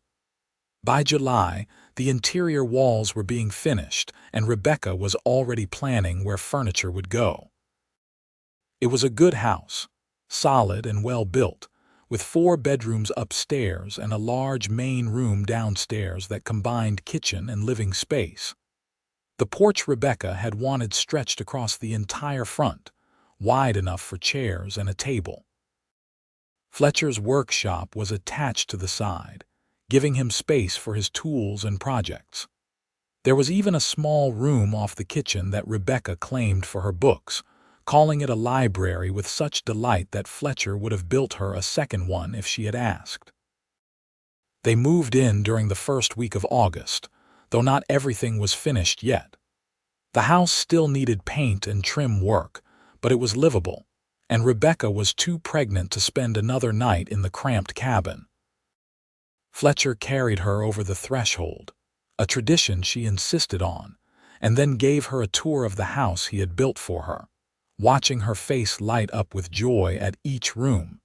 By July, the interior walls were being finished, and Rebecca was already planning where furniture would go. It was a good house, solid and well built, with 4 bedrooms upstairs and a large main room downstairs that combined kitchen and living space. The porch Rebecca had wanted stretched across the entire front, wide enough for chairs and a table. Fletcher's workshop was attached to the side, giving him space for his tools and projects. There was even a small room off the kitchen that Rebecca claimed for her books, calling it a library with such delight that Fletcher would have built her a second one if she had asked. They moved in during the first week of August, though not everything was finished yet. The house still needed paint and trim work, but it was livable, and Rebecca was too pregnant to spend another night in the cramped cabin. Fletcher carried her over the threshold, a tradition she insisted on, and then gave her a tour of the house he had built for her, watching her face light up with joy at each room.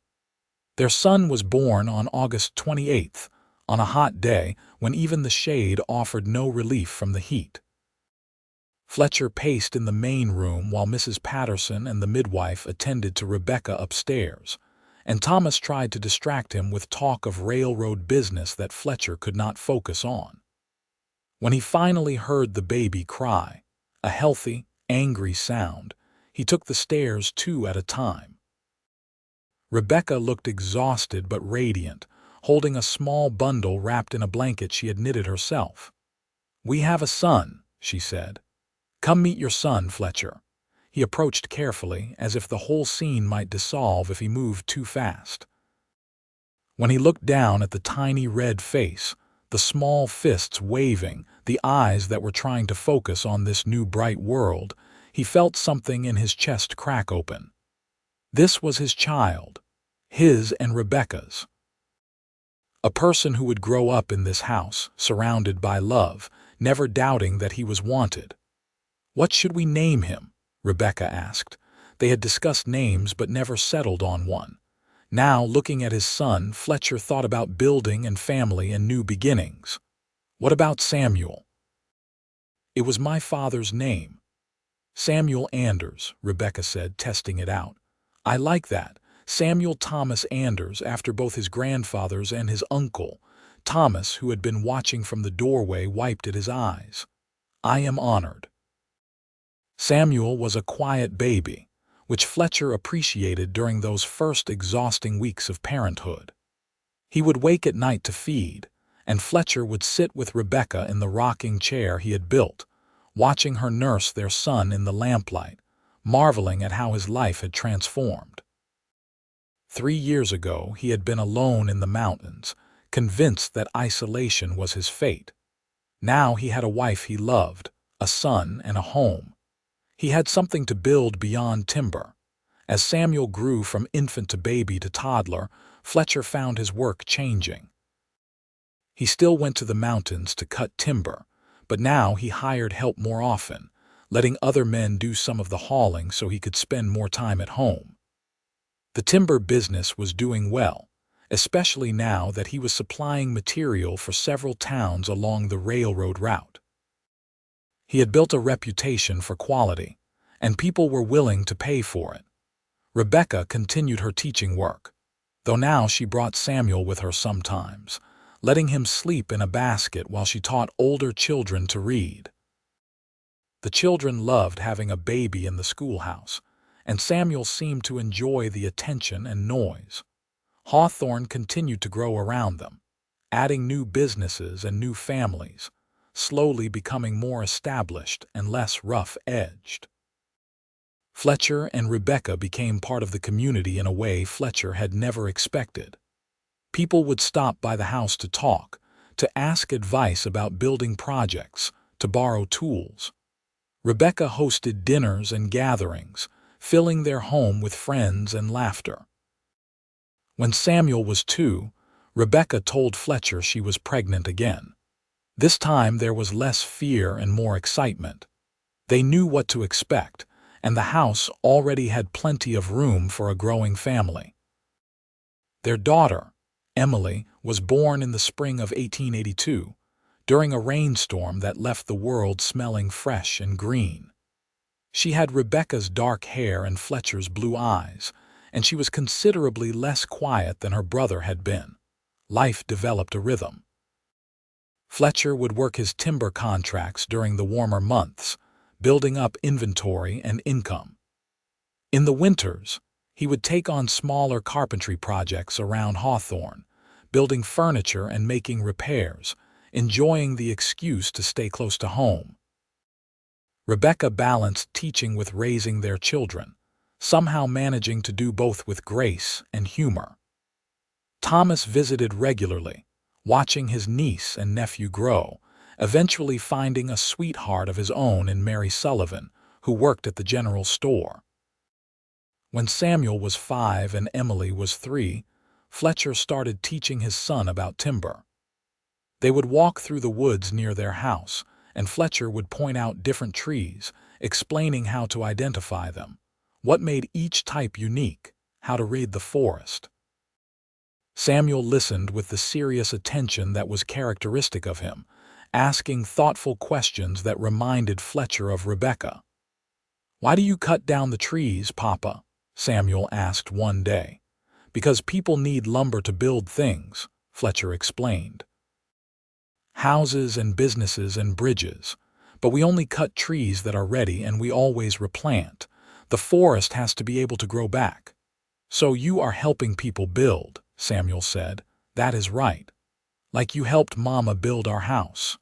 Their son was born on August 28th, on a hot day when even the shade offered no relief from the heat. Fletcher paced in the main room while Mrs. Patterson and the midwife attended to Rebecca upstairs, and Thomas tried to distract him with talk of railroad business that Fletcher could not focus on. When he finally heard the baby cry, a healthy, angry sound, he took the stairs 2 at a time. Rebecca looked exhausted but radiant, holding a small bundle wrapped in a blanket she had knitted herself. "We have a son," she said. "Come meet your son, Fletcher." He approached carefully, as if the whole scene might dissolve if he moved too fast. When he looked down at the tiny red face, the small fists waving, the eyes that were trying to focus on this new bright world, he felt something in his chest crack open. This was his child, his and Rebecca's. A person who would grow up in this house, surrounded by love, never doubting that he was wanted. "What should we name him?" Rebecca asked. They had discussed names but never settled on one. Now, looking at his son, Fletcher thought about building and family and new beginnings. "What about Samuel?" "It was my father's name." "Samuel Anders," Rebecca said, testing it out. "I like that. Samuel Thomas Anders, after both his grandfather's and his uncle." Thomas, who had been watching from the doorway, wiped at his eyes. "I am honored." Samuel was a quiet baby, which Fletcher appreciated during those first exhausting weeks of parenthood. He would wake at night to feed, and Fletcher would sit with Rebecca in the rocking chair he had built, watching her nurse their son in the lamplight, marveling at how his life had transformed. 3 years ago, he had been alone in the mountains, convinced that isolation was his fate. Now he had a wife he loved, a son, and a home. He had something to build beyond timber. As Samuel grew from infant to baby to toddler, Fletcher found his work changing. He still went to the mountains to cut timber, but now he hired help more often, letting other men do some of the hauling so he could spend more time at home. The timber business was doing well, especially now that he was supplying material for several towns along the railroad route. He had built a reputation for quality, and people were willing to pay for it. Rebecca continued her teaching work, though now she brought Samuel with her sometimes, letting him sleep in a basket while she taught older children to read. The children loved having a baby in the schoolhouse, and Samuel seemed to enjoy the attention and noise. Hawthorne continued to grow around them, adding new businesses and new families, slowly becoming more established and less rough-edged. Fletcher and Rebecca became part of the community in a way Fletcher had never expected. People would stop by the house to talk, to ask advice about building projects, to borrow tools. Rebecca hosted dinners and gatherings, filling their home with friends and laughter. When Samuel was 2, Rebecca told Fletcher she was pregnant again. This time there was less fear and more excitement. They knew what to expect, and the house already had plenty of room for a growing family. Their daughter, Emily, was born in the spring of 1882, during a rainstorm that left the world smelling fresh and green. She had Rebecca's dark hair and Fletcher's blue eyes, and she was considerably less quiet than her brother had been. Life developed a rhythm. Fletcher would work his timber contracts during the warmer months, building up inventory and income. In the winters, he would take on smaller carpentry projects around Hawthorne, building furniture and making repairs, enjoying the excuse to stay close to home. Rebecca balanced teaching with raising their children, somehow managing to do both with grace and humor. Thomas visited regularly, watching his niece and nephew grow, eventually finding a sweetheart of his own in Mary Sullivan, who worked at the general store. When Samuel was 5 and Emily was 3, Fletcher started teaching his son about timber. They would walk through the woods near their house, and Fletcher would point out different trees, explaining how to identify them, what made each type unique, how to read the forest. Samuel listened with the serious attention that was characteristic of him, asking thoughtful questions that reminded Fletcher of Rebecca. "Why do you cut down the trees, Papa?" Samuel asked one day. "Because people need lumber to build things," Fletcher explained. "Houses and businesses and bridges. But we only cut trees that are ready and we always replant. The forest has to be able to grow back." "So you are helping people build," Samuel said. "That is right. Like you helped Mama build our house."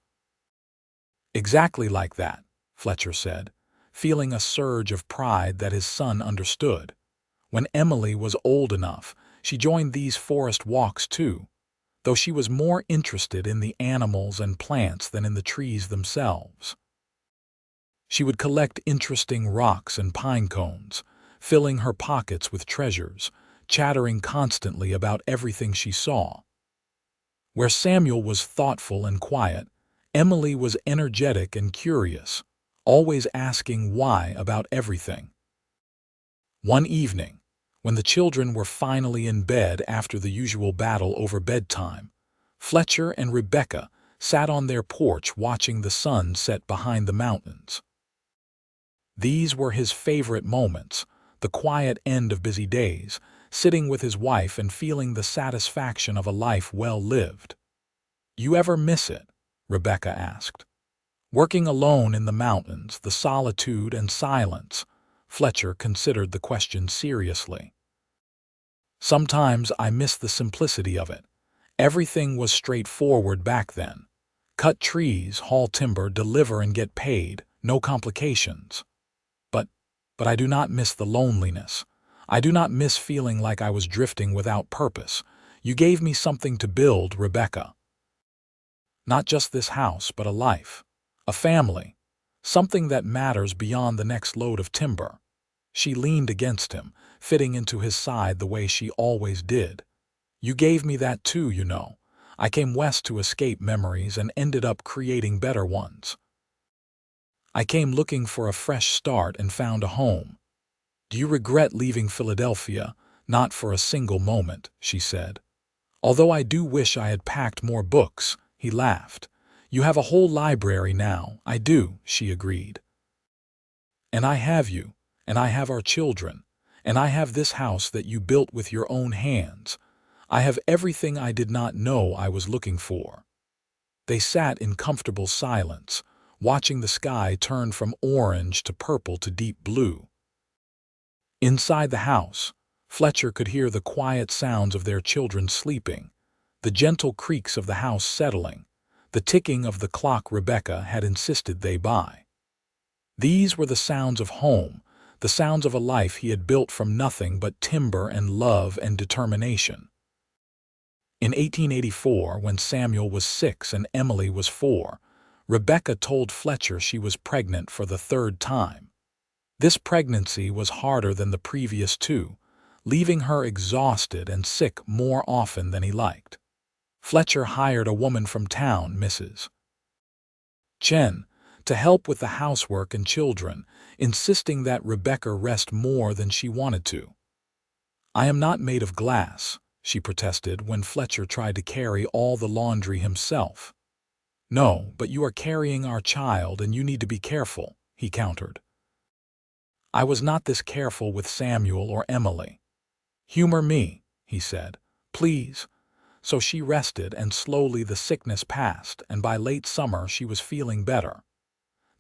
"Exactly like that," Fletcher said, feeling a surge of pride that his son understood. When Emily was old enough, she joined these forest walks too, though she was more interested in the animals and plants than in the trees themselves. She would collect interesting rocks and pine cones, filling her pockets with treasures, chattering constantly about everything she saw. Where Samuel was thoughtful and quiet, Emily was energetic and curious, always asking why about everything. One evening, when the children were finally in bed after the usual battle over bedtime, Fletcher and Rebecca sat on their porch watching the sun set behind the mountains. These were his favorite moments, the quiet end of busy days, sitting with his wife and feeling the satisfaction of a life well lived. "You ever miss it?" Rebecca asked. "Working alone in the mountains, the solitude and silence." Fletcher considered the question seriously. "Sometimes I miss the simplicity of it. Everything was straightforward back then. Cut trees, haul timber, deliver and get paid, no complications. But I do not miss the loneliness. I do not miss feeling like I was drifting without purpose. You gave me something to build, Rebecca. Not just this house, but a life, a family, something that matters beyond the next load of timber." She leaned against him, fitting into his side the way she always did. "You gave me that too, you know. I came west to escape memories and ended up creating better ones. I came looking for a fresh start and found a home. Do you regret leaving Philadelphia? Not for a single moment," she said. "Although I do wish I had packed more books," he laughed. "You have a whole library now." "I do," she agreed. "And I have you, and I have our children, and I have this house that you built with your own hands. I have everything I did not know I was looking for." They sat in comfortable silence, watching the sky turn from orange to purple to deep blue. Inside the house, Fletcher could hear the quiet sounds of their children sleeping, the gentle creaks of the house settling, the ticking of the clock Rebecca had insisted they buy. These were the sounds of home, the sounds of a life he had built from nothing but timber and love and determination. In 1884, when Samuel was 6 and Emily was 4, Rebecca told Fletcher she was pregnant for the third time. This pregnancy was harder than the previous two, leaving her exhausted and sick more often than he liked. Fletcher hired a woman from town, Mrs. Chen, to help with the housework and children, insisting that Rebecca rest more than she wanted to. "I am not made of glass," she protested when Fletcher tried to carry all the laundry himself. "No, but you are carrying our child and you need to be careful," he countered. "I was not this careful with Samuel or Emily." "Humor me," he said, "please." So she rested, and slowly the sickness passed, and by late summer she was feeling better.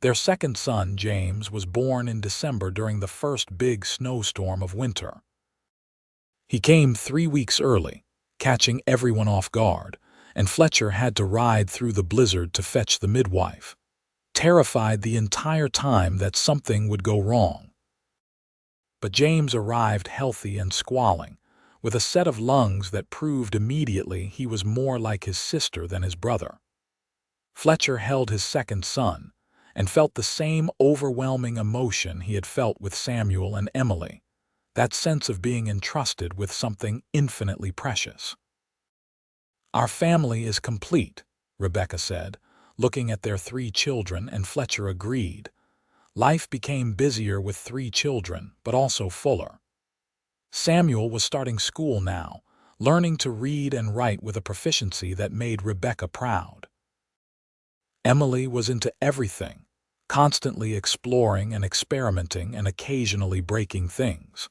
Their second son, James, was born in December during the first big snowstorm of winter. He came 3 weeks early, catching everyone off guard, and Fletcher had to ride through the blizzard to fetch the midwife, terrified the entire time that something would go wrong. But James arrived healthy and squalling, with a set of lungs that proved immediately he was more like his sister than his brother. Fletcher held his second son, and felt the same overwhelming emotion he had felt with Samuel and Emily, that sense of being entrusted with something infinitely precious. "Our family is complete," Rebecca said, looking at their 3 children, and Fletcher agreed. Life became busier with 3 children, but also fuller. Samuel was starting school now, learning to read and write with a proficiency that made Rebecca proud. Emily was into everything, constantly exploring and experimenting and occasionally breaking things.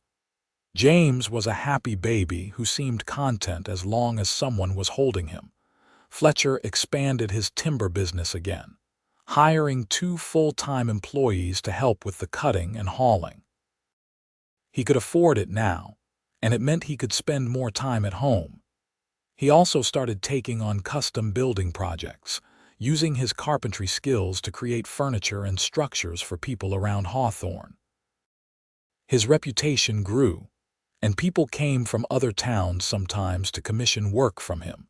James was a happy baby who seemed content as long as someone was holding him. Fletcher expanded his timber business again, hiring 2 full-time employees to help with the cutting and hauling. He could afford it now, and it meant he could spend more time at home. He also started taking on custom building projects, using his carpentry skills to create furniture and structures for people around Hawthorne. His reputation grew, and people came from other towns sometimes to commission work from him.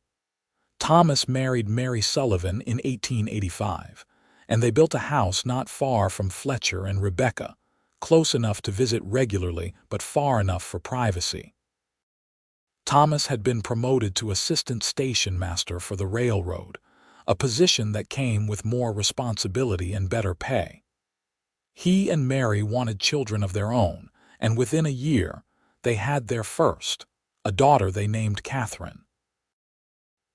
Thomas married Mary Sullivan in 1885, and they built a house not far from Fletcher and Rebecca, close enough to visit regularly but far enough for privacy. Thomas had been promoted to assistant station master for the railroad, a position that came with more responsibility and better pay. He and Mary wanted children of their own, and within a year, they had their first, a daughter they named Catherine.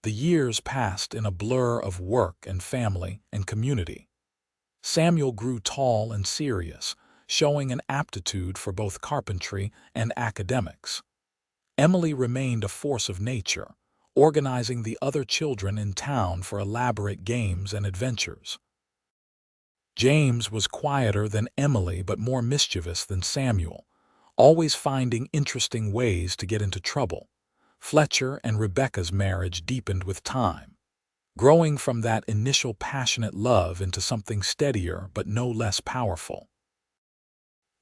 The years passed in a blur of work and family and community. Samuel grew tall and serious, showing an aptitude for both carpentry and academics. Emily remained a force of nature, organizing the other children in town for elaborate games and adventures. James was quieter than Emily but more mischievous than Samuel, always finding interesting ways to get into trouble. Fletcher and Rebecca's marriage deepened with time, growing from that initial passionate love into something steadier but no less powerful.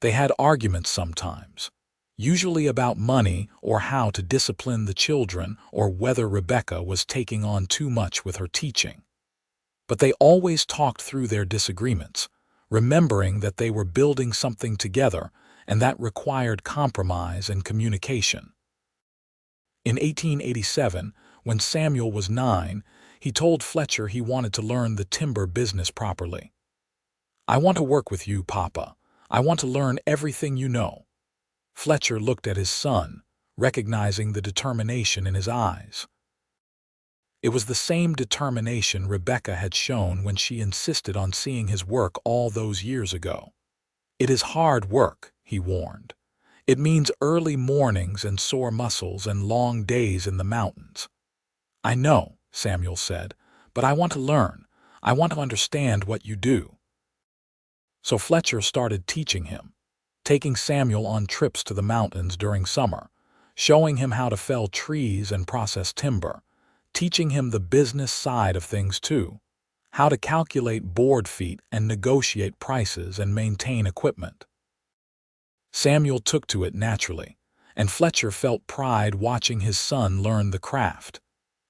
They had arguments sometimes, usually about money or how to discipline the children or whether Rebecca was taking on too much with her teaching. But they always talked through their disagreements, remembering that they were building something together and that required compromise and communication. In 1887, when Samuel was 9, he told Fletcher he wanted to learn the timber business properly. "I want to work with you, Papa. I want to learn everything you know." Fletcher looked at his son, recognizing the determination in his eyes. It was the same determination Rebecca had shown when she insisted on seeing his work all those years ago. "It is hard work," he warned. It means early mornings and sore muscles and long days in the mountains. I know, Samuel said, but I want to learn. I want to understand what you do. So Fletcher started teaching him, taking Samuel on trips to the mountains during summer, showing him how to fell trees and process timber, teaching him the business side of things too, how to calculate board feet and negotiate prices and maintain equipment. Samuel took to it naturally, and Fletcher felt pride watching his son learn the craft.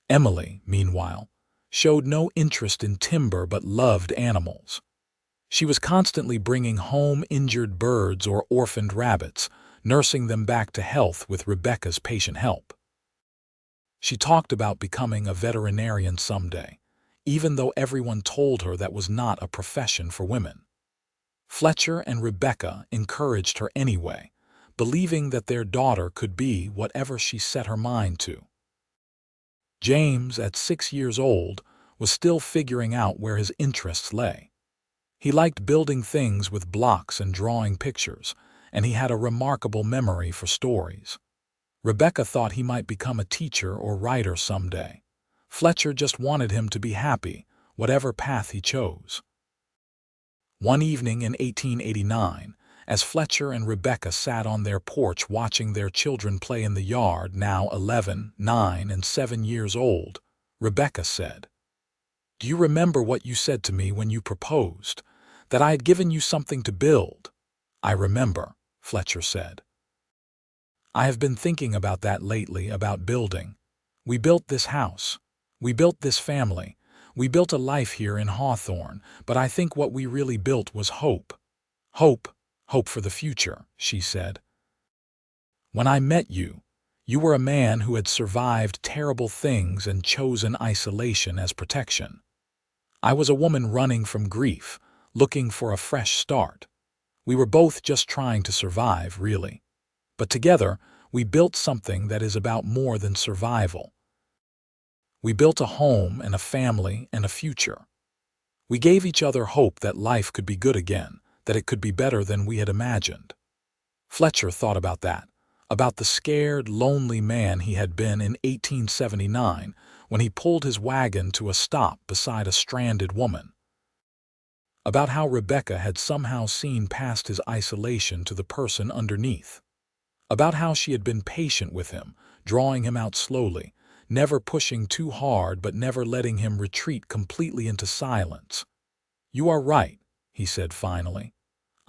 Emily, meanwhile, showed no interest in timber but loved animals. She was constantly bringing home injured birds or orphaned rabbits, nursing them back to health with Rebecca's patient help. She talked about becoming a veterinarian someday, even though everyone told her that was not a profession for women. Fletcher and Rebecca encouraged her anyway, believing that their daughter could be whatever she set her mind to. James, at 6 years old, was still figuring out where his interests lay. He liked building things with blocks and drawing pictures, and he had a remarkable memory for stories. Rebecca thought he might become a teacher or writer someday. Fletcher just wanted him to be happy, whatever path he chose. One evening in 1889, as Fletcher and Rebecca sat on their porch watching their children play in the yard, now 11, 9, and 7 years old, Rebecca said, "Do you remember what you said to me when you proposed, that I had given you something to build?" "I remember," Fletcher said. "I have been thinking about that lately, about building. We built this house. We built this family. We built a life here in Hawthorne, but I think what we really built was hope. Hope, hope for the future," she said. "When I met you, you were a man who had survived terrible things and chosen isolation as protection. I was a woman running from grief, looking for a fresh start. We were both just trying to survive, really. But together, we built something that is about more than survival. We built a home and a family and a future. We gave each other hope that life could be good again, that it could be better than we had imagined." Fletcher thought about that, about the scared, lonely man he had been in 1879 when he pulled his wagon to a stop beside a stranded woman. About how Rebecca had somehow seen past his isolation to the person underneath. About how she had been patient with him, drawing him out slowly, never pushing too hard but never letting him retreat completely into silence. "You are right," he said finally.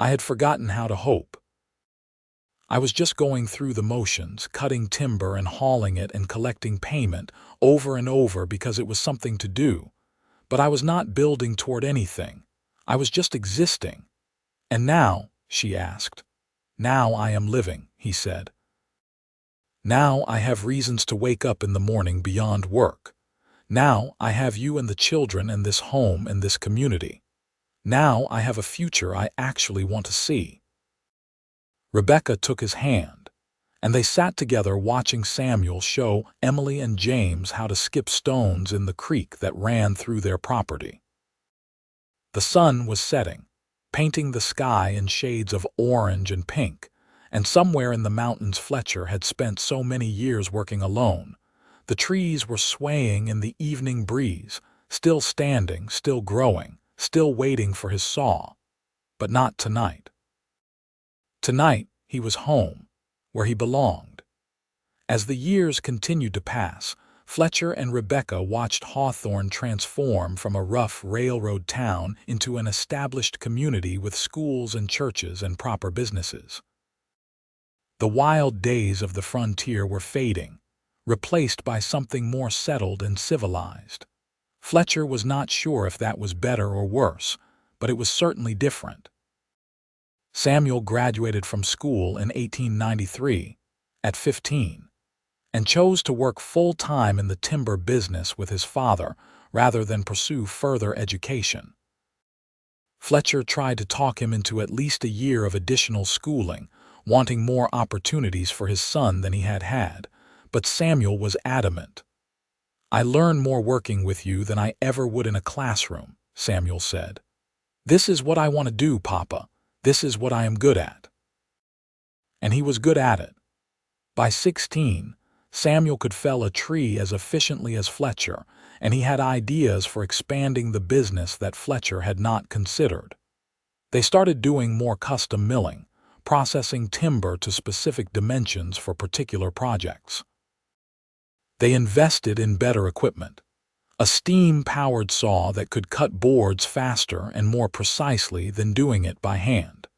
"I had forgotten how to hope. I was just going through the motions, cutting timber and hauling it and collecting payment over and over because it was something to do. But I was not building toward anything. I was just existing." "And now?" she asked. "Now I am living," he said. "Now I have reasons to wake up in the morning beyond work. Now I have you and the children and this home and this community. Now I have a future I actually want to see." Rebecca took his hand, and they sat together watching Samuel show Emily and James how to skip stones in the creek that ran through their property. The sun was setting, painting the sky in shades of orange and pink, and somewhere in the mountains Fletcher had spent so many years working alone. The trees were swaying in the evening breeze, still standing, still growing, still waiting for his saw. But not tonight. Tonight he was home, where he belonged. As the years continued to pass, Fletcher and Rebecca watched Hawthorne transform from a rough railroad town into an established community with schools and churches and proper businesses. The wild days of the frontier were fading, replaced by something more settled and civilized. Fletcher was not sure if that was better or worse, but it was certainly different. Samuel graduated from school in 1893, at 15, and chose to work full-time in the timber business with his father rather than pursue further education. Fletcher tried to talk him into at least a year of additional schooling, wanting more opportunities for his son than he had had, but Samuel was adamant. "I learn more working with you than I ever would in a classroom," Samuel said. "This is what I want to do, Papa. This is what I am good at." and he was good at it. By 16, Samuel could fell a tree as efficiently as Fletcher, and he had ideas for expanding the business that Fletcher had not considered. They started doing more custom milling, processing timber to specific dimensions for particular projects. They invested in better equipment, a steam-powered saw that could cut boards faster and more precisely than doing it by hand.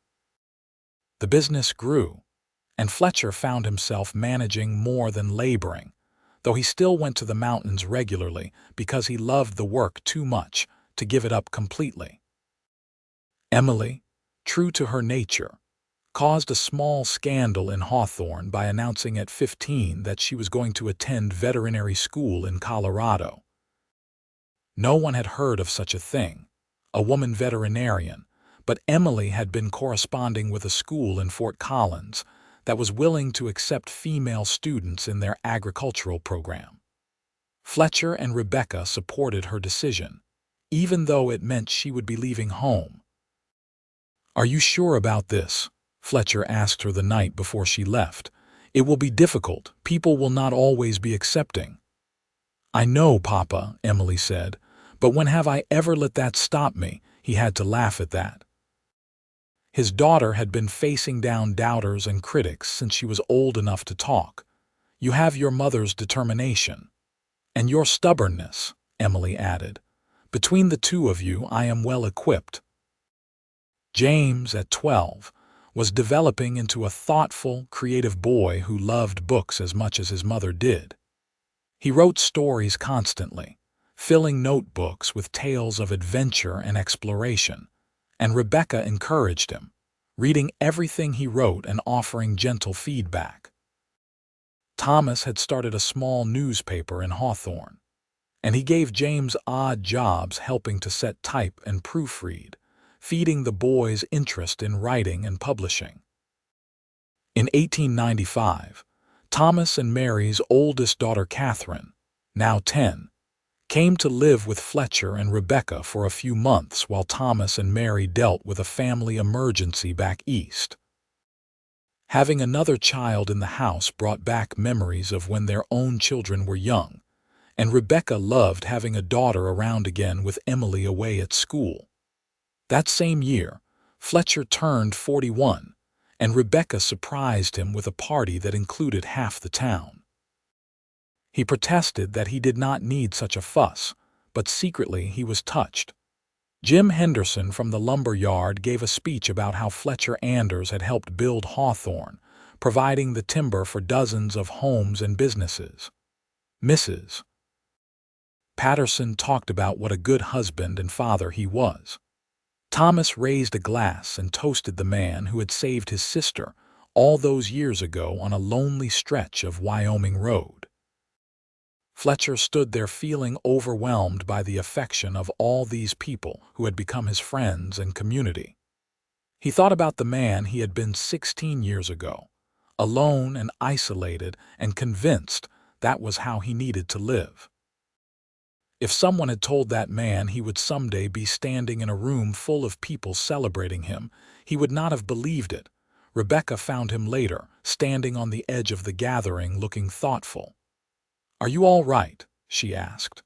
The business grew, and Fletcher found himself managing more than laboring, though he still went to the mountains regularly because he loved the work too much to give it up completely. Emily, true to her nature, caused a small scandal in Hawthorne by announcing at 15 that she was going to attend veterinary school in Colorado. No one had heard of such a thing, a woman veterinarian, but Emily had been corresponding with a school in Fort Collins that was willing to accept female students in their agricultural program. Fletcher and Rebecca supported her decision, even though it meant she would be leaving home. "Are you sure about this?" Fletcher asked her the night before she left. "It will be difficult. People will not always be accepting." "I know, Papa," Emily said, "but when have I ever let that stop me?" He had to laugh at that. His daughter had been facing down doubters and critics since she was old enough to talk. "You have your mother's determination. And your stubbornness," Emily added. "Between the two of you, I am well equipped." James, at 12, was developing into a thoughtful, creative boy who loved books as much as his mother did. He wrote stories constantly, filling notebooks with tales of adventure and exploration, and Rebecca encouraged him, reading everything he wrote and offering gentle feedback. Thomas had started a small newspaper in Hawthorne, and he gave James odd jobs helping to set type and proofread, feeding the boy's interest in writing and publishing. In 1895, Thomas and Mary's oldest daughter Catherine, now 10, came to live with Fletcher and Rebecca for a few months while Thomas and Mary dealt with a family emergency back east. Having another child in the house brought back memories of when their own children were young, and Rebecca loved having a daughter around again with Emily away at school. That same year, Fletcher turned 41, and Rebecca surprised him with a party that included half the town. He protested that he did not need such a fuss, but secretly he was touched. Jim Henderson from the lumber yard gave a speech about how Fletcher Anders had helped build Hawthorne, providing the timber for dozens of homes and businesses. Mrs. Patterson talked about what a good husband and father he was. Thomas raised a glass and toasted the man who had saved his sister all those years ago on a lonely stretch of Wyoming road. Fletcher stood there feeling overwhelmed by the affection of all these people who had become his friends and community. He thought about the man he had been 16 years ago, alone and isolated and convinced that was how he needed to live. If someone had told that man he would someday be standing in a room full of people celebrating him, he would not have believed it. Rebecca found him later, standing on the edge of the gathering looking thoughtful. "Are you all right?" she asked.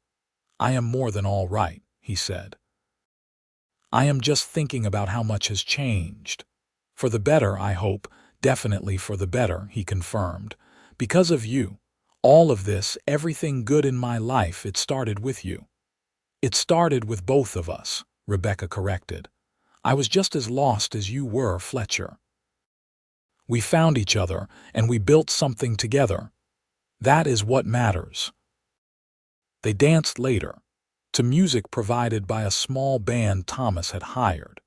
"I am more than all right," he said. "I am just thinking about how much has changed. For the better, I hope, definitely for the better," he confirmed. "Because of you. All of this, everything good in my life, it started with you." "It started with both of us," Rebecca corrected. "I was just as lost as you were, Fletcher. We found each other, and we built something together. That is what matters." They danced later, to music provided by a small band Thomas had hired,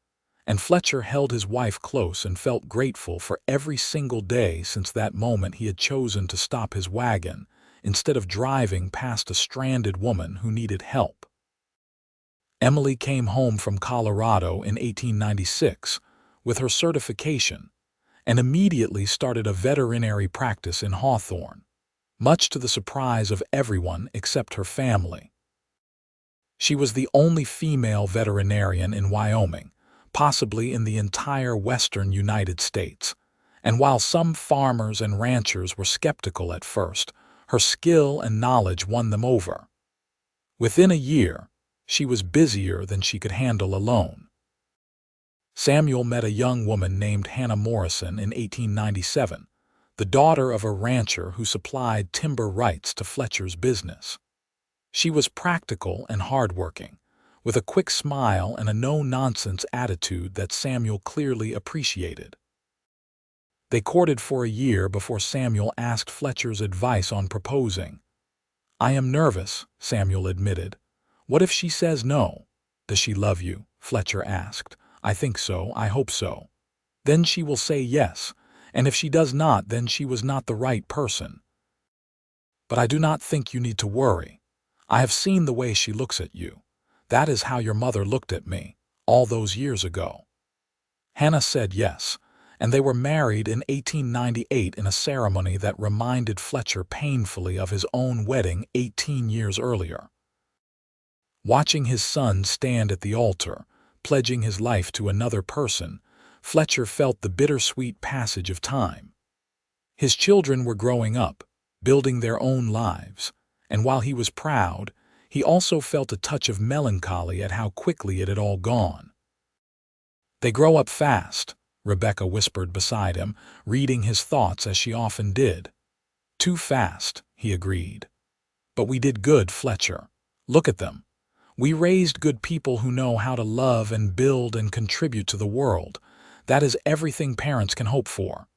and Fletcher held his wife close and felt grateful for every single day since that moment he had chosen to stop his wagon instead of driving past a stranded woman who needed help. Emily came home from Colorado in 1896 with her certification and immediately started a veterinary practice in Hawthorne, much to the surprise of everyone except her family. She was the only female veterinarian in Wyoming, possibly in the entire western United States, And while some farmers and ranchers were skeptical at first, her skill and knowledge won them over. Within a year, she was busier than she could handle alone. Samuel met a young woman named Hannah Morrison in 1897, the daughter of a rancher who supplied timber rights to Fletcher's business. She was practical and hardworking, with a quick smile and a no-nonsense attitude that Samuel clearly appreciated. They courted for a year before Samuel asked Fletcher's advice on proposing. "I am nervous," Samuel admitted. "What if she says no?" "Does she love you?" Fletcher asked. "I think so. I hope so." "Then she will say yes, and if she does not, then she was not the right person." "But I do not think you need to worry. I have seen the way she looks at you. That is how your mother looked at me, all those years ago." Hannah said yes, and they were married in 1898 in a ceremony that reminded Fletcher painfully of his own wedding 18 years earlier. Watching his son stand at the altar, pledging his life to another person, Fletcher felt the bittersweet passage of time. His children were growing up, building their own lives, and while he was proud, he also felt a touch of melancholy at how quickly it had all gone. "They grow up fast," Rebecca whispered beside him, reading his thoughts as she often did. "Too fast," he agreed. "But we did good, Fletcher. Look at them. We raised good people who know how to love and build and contribute to the world. That is everything parents can hope for."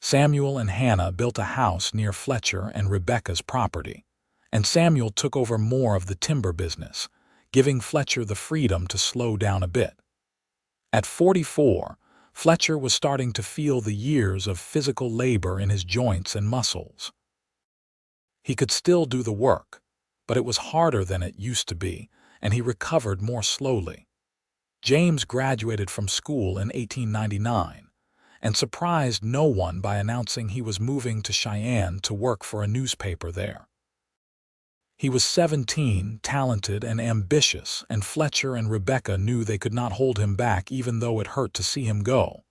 Samuel and Hannah built a house near Fletcher and Rebecca's property, and Samuel took over more of the timber business, giving Fletcher the freedom to slow down a bit. At 44, Fletcher was starting to feel the years of physical labor in his joints and muscles. He could still do the work, but it was harder than it used to be, and he recovered more slowly. James graduated from school in 1899 and surprised no one by announcing he was moving to Cheyenne to work for a newspaper there. He was 17, talented and ambitious, and Fletcher and Rebecca knew they could not hold him back even though it hurt to see him go.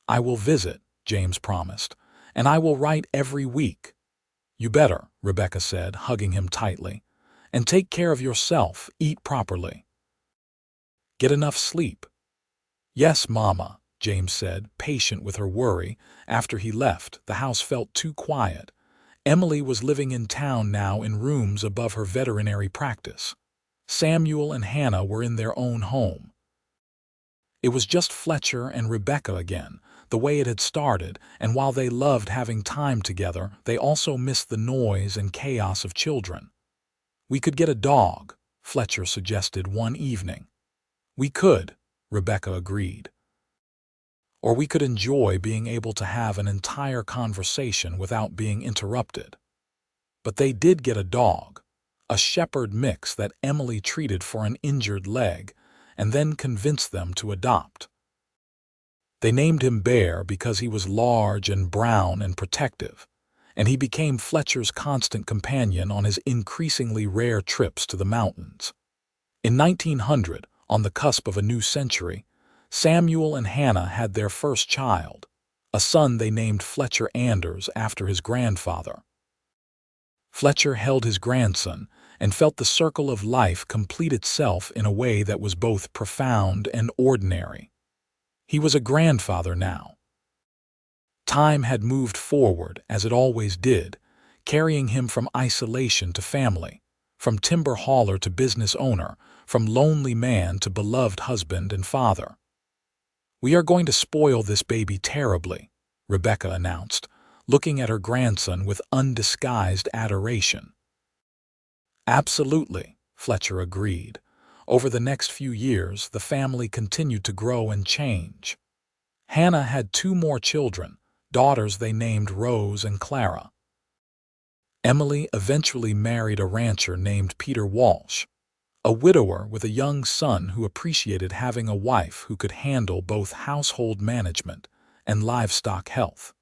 "I will visit," James promised, "and I will write every week." "You better," Rebecca said, hugging him tightly. "And take care of yourself, eat properly. Get enough sleep." "Yes, Mama," James said, patient with her worry. After he left, the house felt too quiet. Emily was living in town now in rooms above her veterinary practice. Samuel and Hannah were in their own home. It was just Fletcher and Rebecca again, the way it had started, and while they loved having time together, they also missed the noise and chaos of children. "We could get a dog," Fletcher suggested one evening. "We could," Rebecca agreed. "Or we could enjoy being able to have an entire conversation without being interrupted." But they did get a dog, a shepherd mix that Emily treated for an injured leg, and then convinced them to adopt. They named him Bear because he was large and brown and protective, and he became Fletcher's constant companion on his increasingly rare trips to the mountains. In 1900, on the cusp of a new century, Samuel and Hannah had their first child, a son they named Fletcher Anders after his grandfather. Fletcher held his grandson and felt the circle of life complete itself in a way that was both profound and ordinary. He was a grandfather now. Time had moved forward, as it always did, carrying him from isolation to family, from timber hauler to business owner, from lonely man to beloved husband and father. "We are going to spoil this baby terribly," Rebecca announced, looking at her grandson with undisguised adoration. "Absolutely," Fletcher agreed. Over the next few years, the family continued to grow and change. Hannah had 2 more children, daughters they named Rose and Clara. Emily eventually married a rancher named Peter Walsh, a widower with a young son who appreciated having a wife who could handle both household management and livestock health.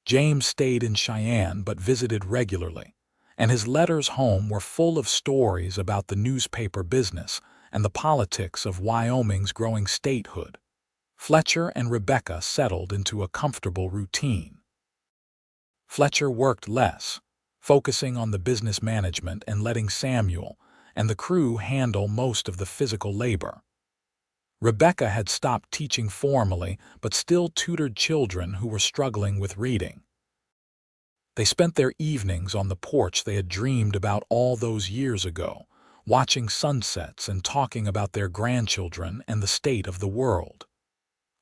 James stayed in Cheyenne but visited regularly, and his letters home were full of stories about the newspaper business and the politics of Wyoming's growing statehood. Fletcher and Rebecca settled into a comfortable routine. Fletcher worked less, focusing on the business management and letting Samuel and the crew handle most of the physical labor. Rebecca had stopped teaching formally but still tutored children who were struggling with reading. They spent their evenings on the porch they had dreamed about all those years ago, watching sunsets and talking about their grandchildren and the state of the world.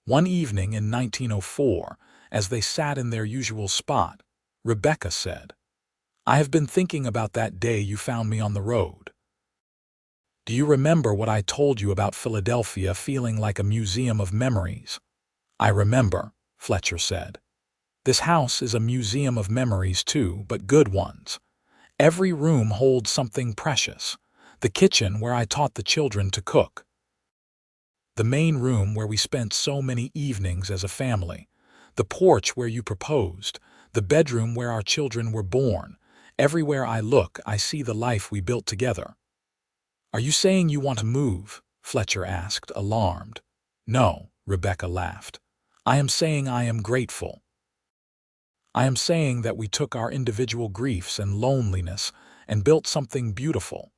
One evening in 1904, as they sat in their usual spot, Rebecca said, "I have been thinking about that day you found me on the road. Do you remember what I told you about Philadelphia feeling like a museum of memories?" "I remember," Fletcher said. "This house is a museum of memories too, but good ones. Every room holds something precious. The kitchen where I taught the children to cook. The main room where we spent so many evenings as a family. The porch where you proposed. The bedroom where our children were born. Everywhere I look, I see the life we built together." "Are you saying you want to move?" Fletcher asked, alarmed. "No," Rebecca laughed. "I am saying I am grateful. I am saying that we took our individual griefs and loneliness and built something beautiful.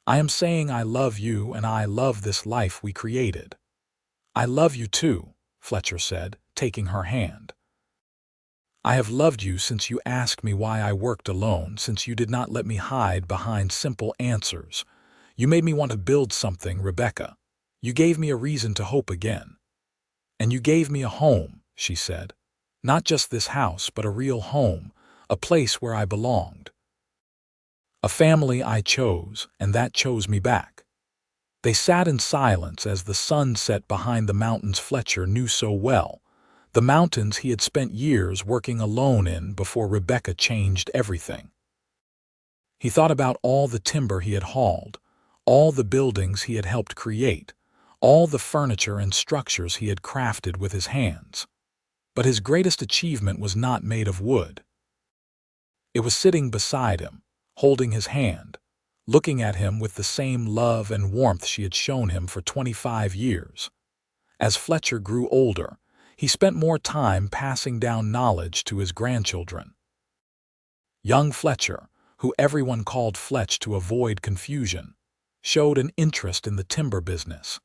I am saying I love you and I love this life we created." "I love you too," Fletcher said, taking her hand. "I have loved you since you asked me why I worked alone, since you did not let me hide behind simple answers. You made me want to build something, Rebecca. You gave me a reason to hope again. And you gave me a home," she said. "Not just this house, but a real home, a place where I belonged. A family I chose, and that chose me back." They sat in silence as the sun set behind the mountains Fletcher knew so well, the mountains he had spent years working alone in before Rebecca changed everything. He thought about all the timber he had hauled, all the buildings he had helped create, all the furniture and structures he had crafted with his hands. But his greatest achievement was not made of wood. It was sitting beside him, holding his hand, looking at him with the same love and warmth she had shown him for 25 years. As Fletcher grew older, he spent more time passing down knowledge to his grandchildren. Young Fletcher, who everyone called Fletch to avoid confusion, showed an interest in the timber business,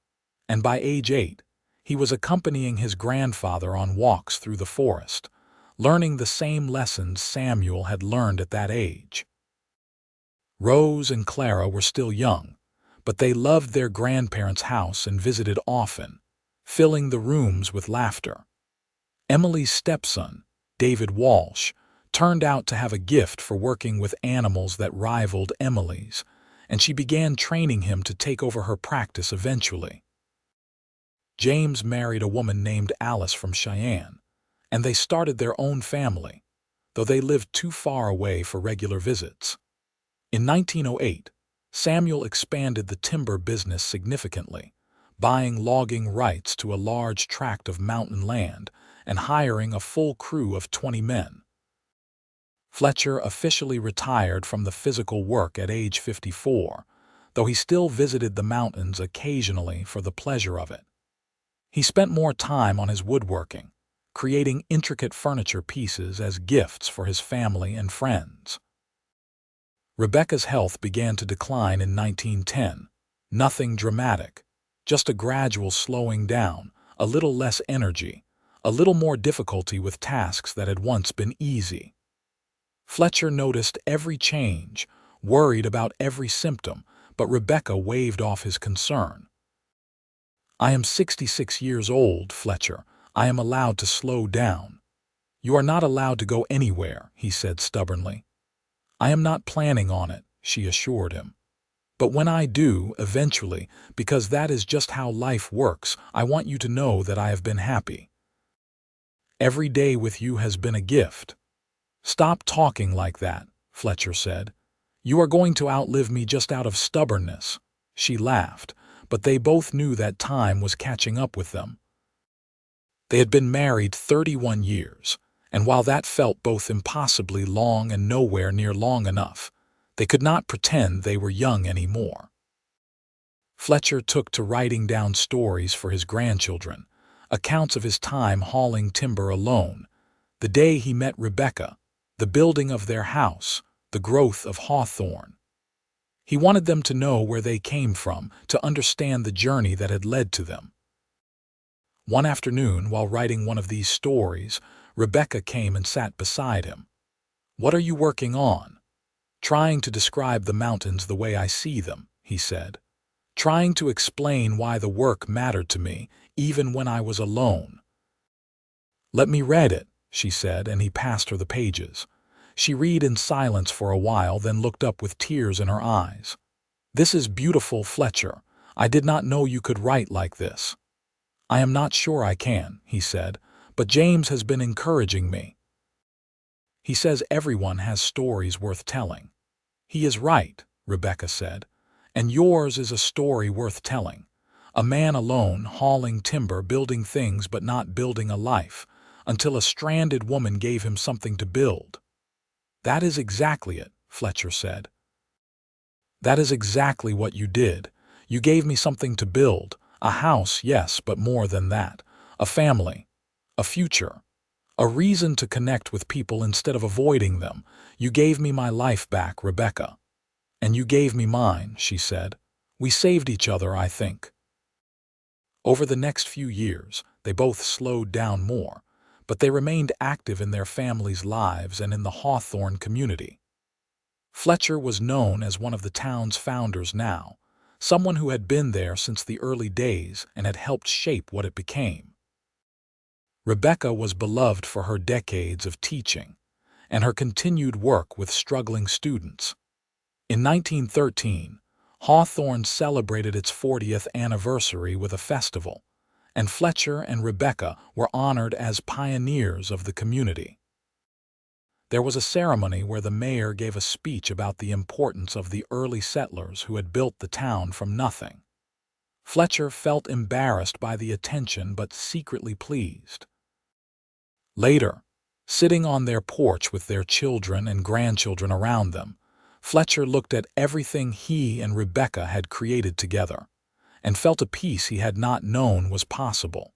and by age 8, he was accompanying his grandfather on walks through the forest, learning the same lessons Samuel had learned at that age. Rose and Clara were still young, but they loved their grandparents' house and visited often, filling the rooms with laughter. Emily's stepson, David Walsh, turned out to have a gift for working with animals that rivaled Emily's, and she began training him to take over her practice eventually. James married a woman named Alice from Cheyenne, and they started their own family, though they lived too far away for regular visits. In 1908, Samuel expanded the timber business significantly, buying logging rights to a large tract of mountain land and hiring a full crew of 20 men. Fletcher officially retired from the physical work at age 54, though he still visited the mountains occasionally for the pleasure of it. He spent more time on his woodworking, creating intricate furniture pieces as gifts for his family and friends. Rebecca's health began to decline in 1910. Nothing dramatic, just a gradual slowing down, a little less energy, a little more difficulty with tasks that had once been easy. Fletcher noticed every change, worried about every symptom, but Rebecca waved off his concern. "I am 66 years old, Fletcher. I am allowed to slow down." "You are not allowed to go anywhere," he said stubbornly. "I am not planning on it," she assured him. "But when I do, eventually, because that is just how life works, I want you to know that I have been happy. Every day with you has been a gift." "Stop talking like that," Fletcher said. "You are going to outlive me just out of stubbornness." She laughed, but they both knew that time was catching up with them. They had been married 31 years, and while that felt both impossibly long and nowhere near long enough, they could not pretend they were young anymore. Fletcher took to writing down stories for his grandchildren, accounts of his time hauling timber alone, the day he met Rebecca, the building of their house, the growth of hawthorn. He wanted them to know where they came from, to understand the journey that had led to them. One afternoon, while writing one of these stories, Rebecca came and sat beside him. "What are you working on?" "Trying to describe the mountains the way I see them," he said. "Trying to explain why the work mattered to me, even when I was alone." "Let me read it," she said, and he passed her the pages. She read in silence for a while, then looked up with tears in her eyes. "This is beautiful, Fletcher. I did not know you could write like this." "I am not sure I can," he said, "but James has been encouraging me. He says everyone has stories worth telling." "He is right," Rebecca said, "and yours is a story worth telling. A man alone, hauling timber, building things but not building a life, until a stranded woman gave him something to build." "That is exactly it," Fletcher said. "That is exactly what you did. You gave me something to build. A house, yes, but more than that. A family. A future. A reason to connect with people instead of avoiding them. You gave me my life back, Rebecca." "And you gave me mine," she said. "We saved each other, I think." Over the next few years, they both slowed down more, but they remained active in their families' lives and in the Hawthorne community. Fletcher was known as one of the town's founders now, someone who had been there since the early days and had helped shape what it became. Rebecca was beloved for her decades of teaching and her continued work with struggling students. In 1913, Hawthorne celebrated its 40th anniversary with a festival, and Fletcher and Rebecca were honored as pioneers of the community. There was a ceremony where the mayor gave a speech about the importance of the early settlers who had built the town from nothing. Fletcher felt embarrassed by the attention but secretly pleased. Later, sitting on their porch with their children and grandchildren around them, Fletcher looked at everything he and Rebecca had created together and felt a peace he had not known was possible.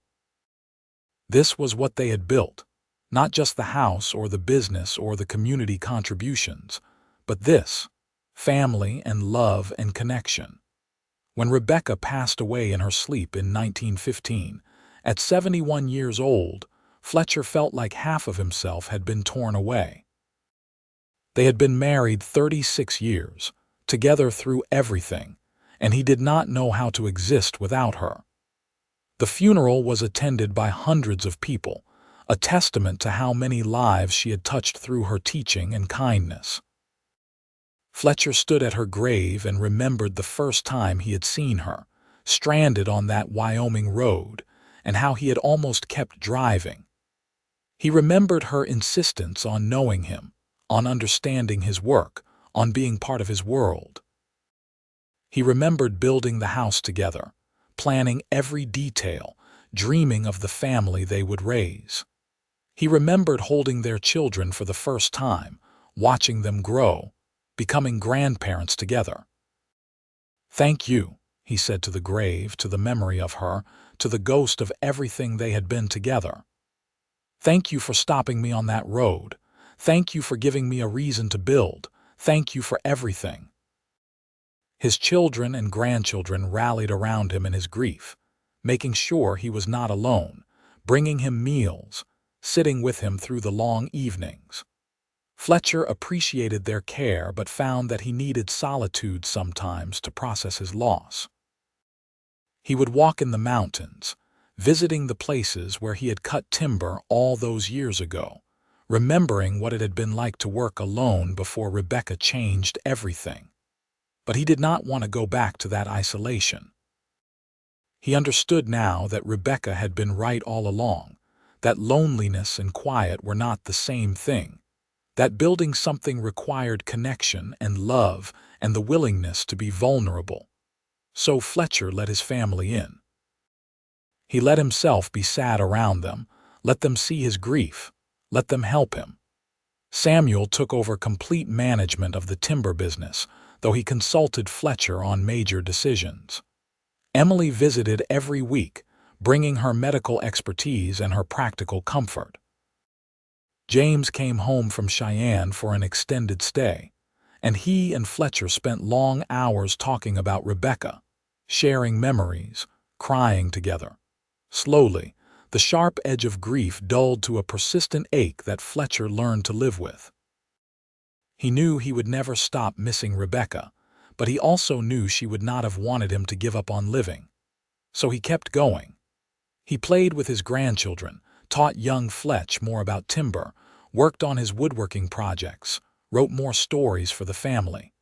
This was what they had built, not just the house or the business or the community contributions, but this, family and love and connection. When Rebecca passed away in her sleep in 1915, at 71 years old, Fletcher felt like half of himself had been torn away. They had been married 36 years, together through everything, and he did not know how to exist without her. The funeral was attended by hundreds of people, a testament to how many lives she had touched through her teaching and kindness. Fletcher stood at her grave and remembered the first time he had seen her, stranded on that Wyoming road, and how he had almost kept driving. He remembered her insistence on knowing him, on understanding his work, on being part of his world. He remembered building the house together, planning every detail, dreaming of the family they would raise. He remembered holding their children for the first time, watching them grow, becoming grandparents together. "Thank you," he said to the grave, to the memory of her, to the ghost of everything they had been together. "Thank you for stopping me on that road. Thank you for giving me a reason to build. Thank you for everything." His children and grandchildren rallied around him in his grief, making sure he was not alone, bringing him meals, sitting with him through the long evenings. Fletcher appreciated their care but found that he needed solitude sometimes to process his loss. He would walk in the mountains, visiting the places where he had cut timber all those years ago, remembering what it had been like to work alone before Rebecca changed everything. But he did not want to go back to that isolation. He understood now that Rebecca had been right all along, that loneliness and quiet were not the same thing, that building something required connection and love and the willingness to be vulnerable. So Fletcher let his family in. He let himself be sad around them, let them see his grief, let them help him. Samuel took over complete management of the timber business, though he consulted Fletcher on major decisions. Emily visited every week, bringing her medical expertise and her practical comfort. James came home from Cheyenne for an extended stay, and he and Fletcher spent long hours talking about Rebecca, sharing memories, crying together. Slowly, the sharp edge of grief dulled to a persistent ache that Fletcher learned to live with. He knew he would never stop missing Rebecca, but he also knew she would not have wanted him to give up on living. So he kept going. He played with his grandchildren, taught young Fletch more about timber, worked on his woodworking projects, wrote more stories for the family.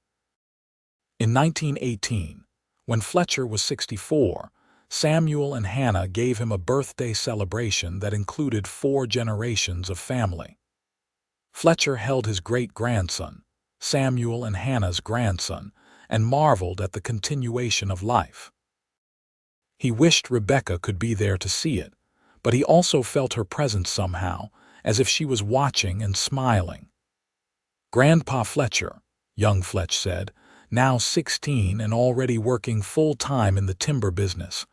In 1918, when Fletcher was 64, Samuel and Hannah gave him a birthday celebration that included 4 generations of family. Fletcher held his great-grandson, Samuel and Hannah's grandson, and marveled at the continuation of life. He wished Rebecca could be there to see it, but he also felt her presence somehow, as if she was watching and smiling. "Grandpa Fletcher," young Fletch said, now 16 and already working full-time in the timber business,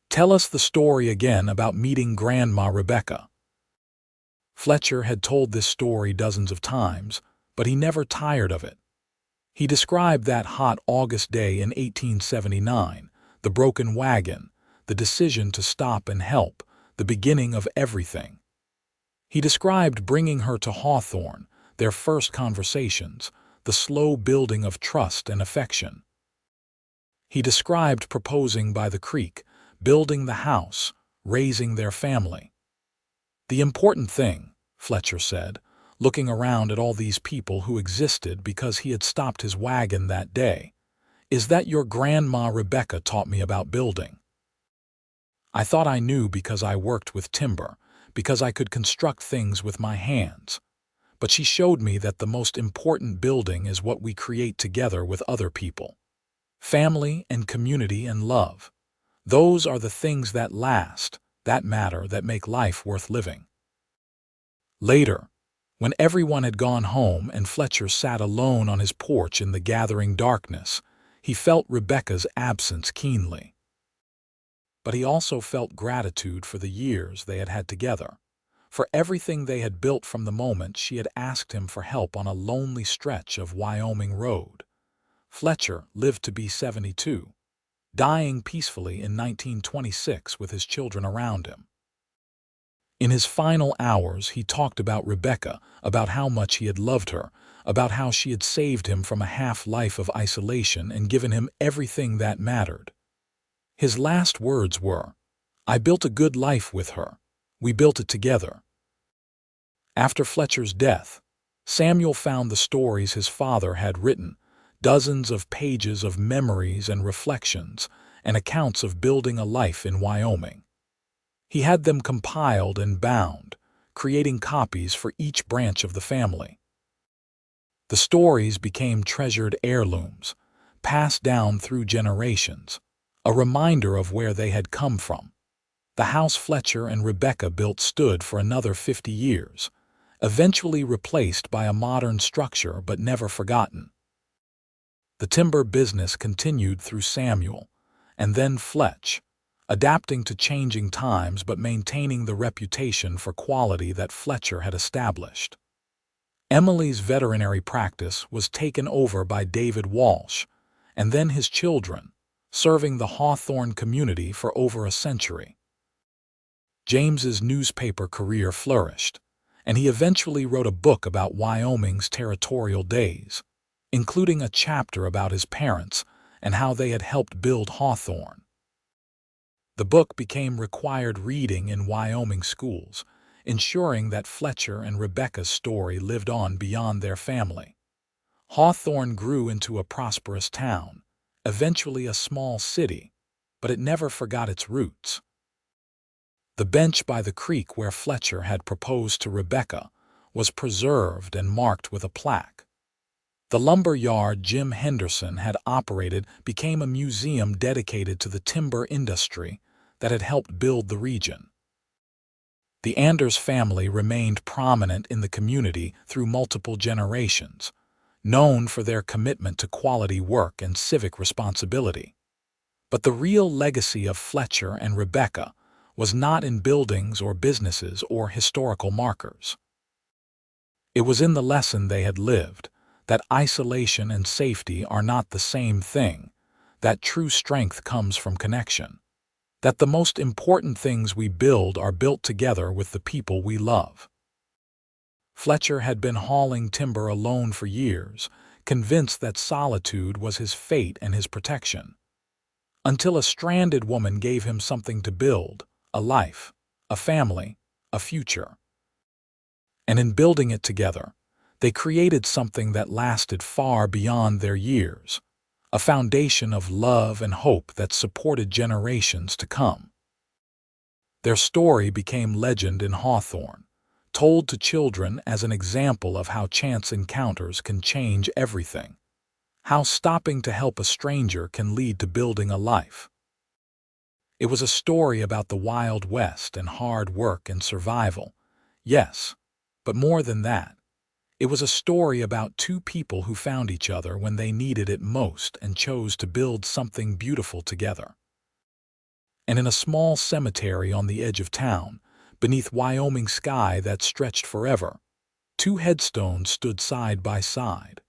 "tell us the story again about meeting Grandma Rebecca." Fletcher had told this story dozens of times, but he never tired of it. He described that hot August day in 1879, the broken wagon, the decision to stop and help, the beginning of everything. He described bringing her to Hawthorne, their first conversations, the slow building of trust and affection. He described proposing by the creek, building the house, raising their family. "The important thing," Fletcher said, looking around at all these people who existed because he had stopped his wagon that day, "is that your Grandma Rebecca taught me about building. I thought I knew because I worked with timber, because I could construct things with my hands. But she showed me that the most important building is what we create together with other people. Family and community and love. Those are the things that last, that matter, that make life worth living." Later, when everyone had gone home and Fletcher sat alone on his porch in the gathering darkness, he felt Rebecca's absence keenly. But he also felt gratitude for the years they had had together, for everything they had built from the moment she had asked him for help on a lonely stretch of Wyoming road. Fletcher lived to be 72, dying peacefully in 1926 with his children around him. In his final hours, he talked about Rebecca, about how much he had loved her, about how she had saved him from a half-life of isolation and given him everything that mattered. His last words were, "I built a good life with her. We built it together." After Fletcher's death, Samuel found the stories his father had written, dozens of pages of memories and reflections, and accounts of building a life in Wyoming. He had them compiled and bound, creating copies for each branch of the family. The stories became treasured heirlooms, passed down through generations, a reminder of where they had come from. The house Fletcher and Rebecca built stood for another 50 years, eventually replaced by a modern structure but never forgotten. The timber business continued through Samuel, and then Fletch, adapting to changing times but maintaining the reputation for quality that Fletcher had established. Emily's veterinary practice was taken over by David Walsh, and then his children, serving the Hawthorne community for over a century. James's newspaper career flourished, and he eventually wrote a book about Wyoming's territorial days, including a chapter about his parents and how they had helped build Hawthorne. The book became required reading in Wyoming schools, ensuring that Fletcher and Rebecca's story lived on beyond their family. Hawthorne grew into a prosperous town, eventually a small city, but it never forgot its roots. The bench by the creek where Fletcher had proposed to Rebecca was preserved and marked with a plaque. The lumber yard Jim Henderson had operated became a museum dedicated to the timber industry that had helped build the region. The Anders family remained prominent in the community through multiple generations, known for their commitment to quality work and civic responsibility. But the real legacy of Fletcher and Rebecca was not in buildings or businesses or historical markers. It was in the lesson they had lived, that isolation and safety are not the same thing, that true strength comes from connection, that the most important things we build are built together with the people we love. Fletcher had been hauling timber alone for years, convinced that solitude was his fate and his protection, until a stranded woman gave him something to build, a life, a family, a future. And in building it together, they created something that lasted far beyond their years, a foundation of love and hope that supported generations to come. Their story became legend in Hawthorne, told to children as an example of how chance encounters can change everything, how stopping to help a stranger can lead to building a life. It was a story about the Wild West and hard work and survival, yes, but more than that, it was a story about two people who found each other when they needed it most and chose to build something beautiful together. And in a small cemetery on the edge of town, beneath Wyoming sky that stretched forever, two headstones stood side by side.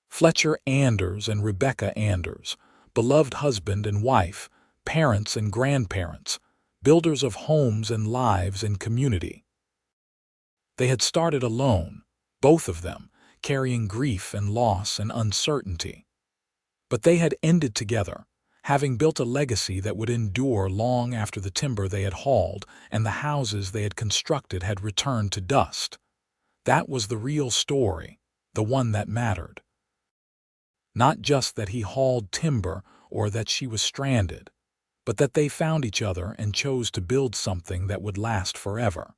Fletcher Anders and Rebecca Anders, beloved husband and wife, parents and grandparents, builders of homes and lives and community. They had started alone, both of them, carrying grief and loss and uncertainty. But they had ended together, having built a legacy that would endure long after the timber they had hauled and the houses they had constructed had returned to dust. That was the real story, the one that mattered. Not just that he hauled timber or that she was stranded, but that they found each other and chose to build something that would last forever.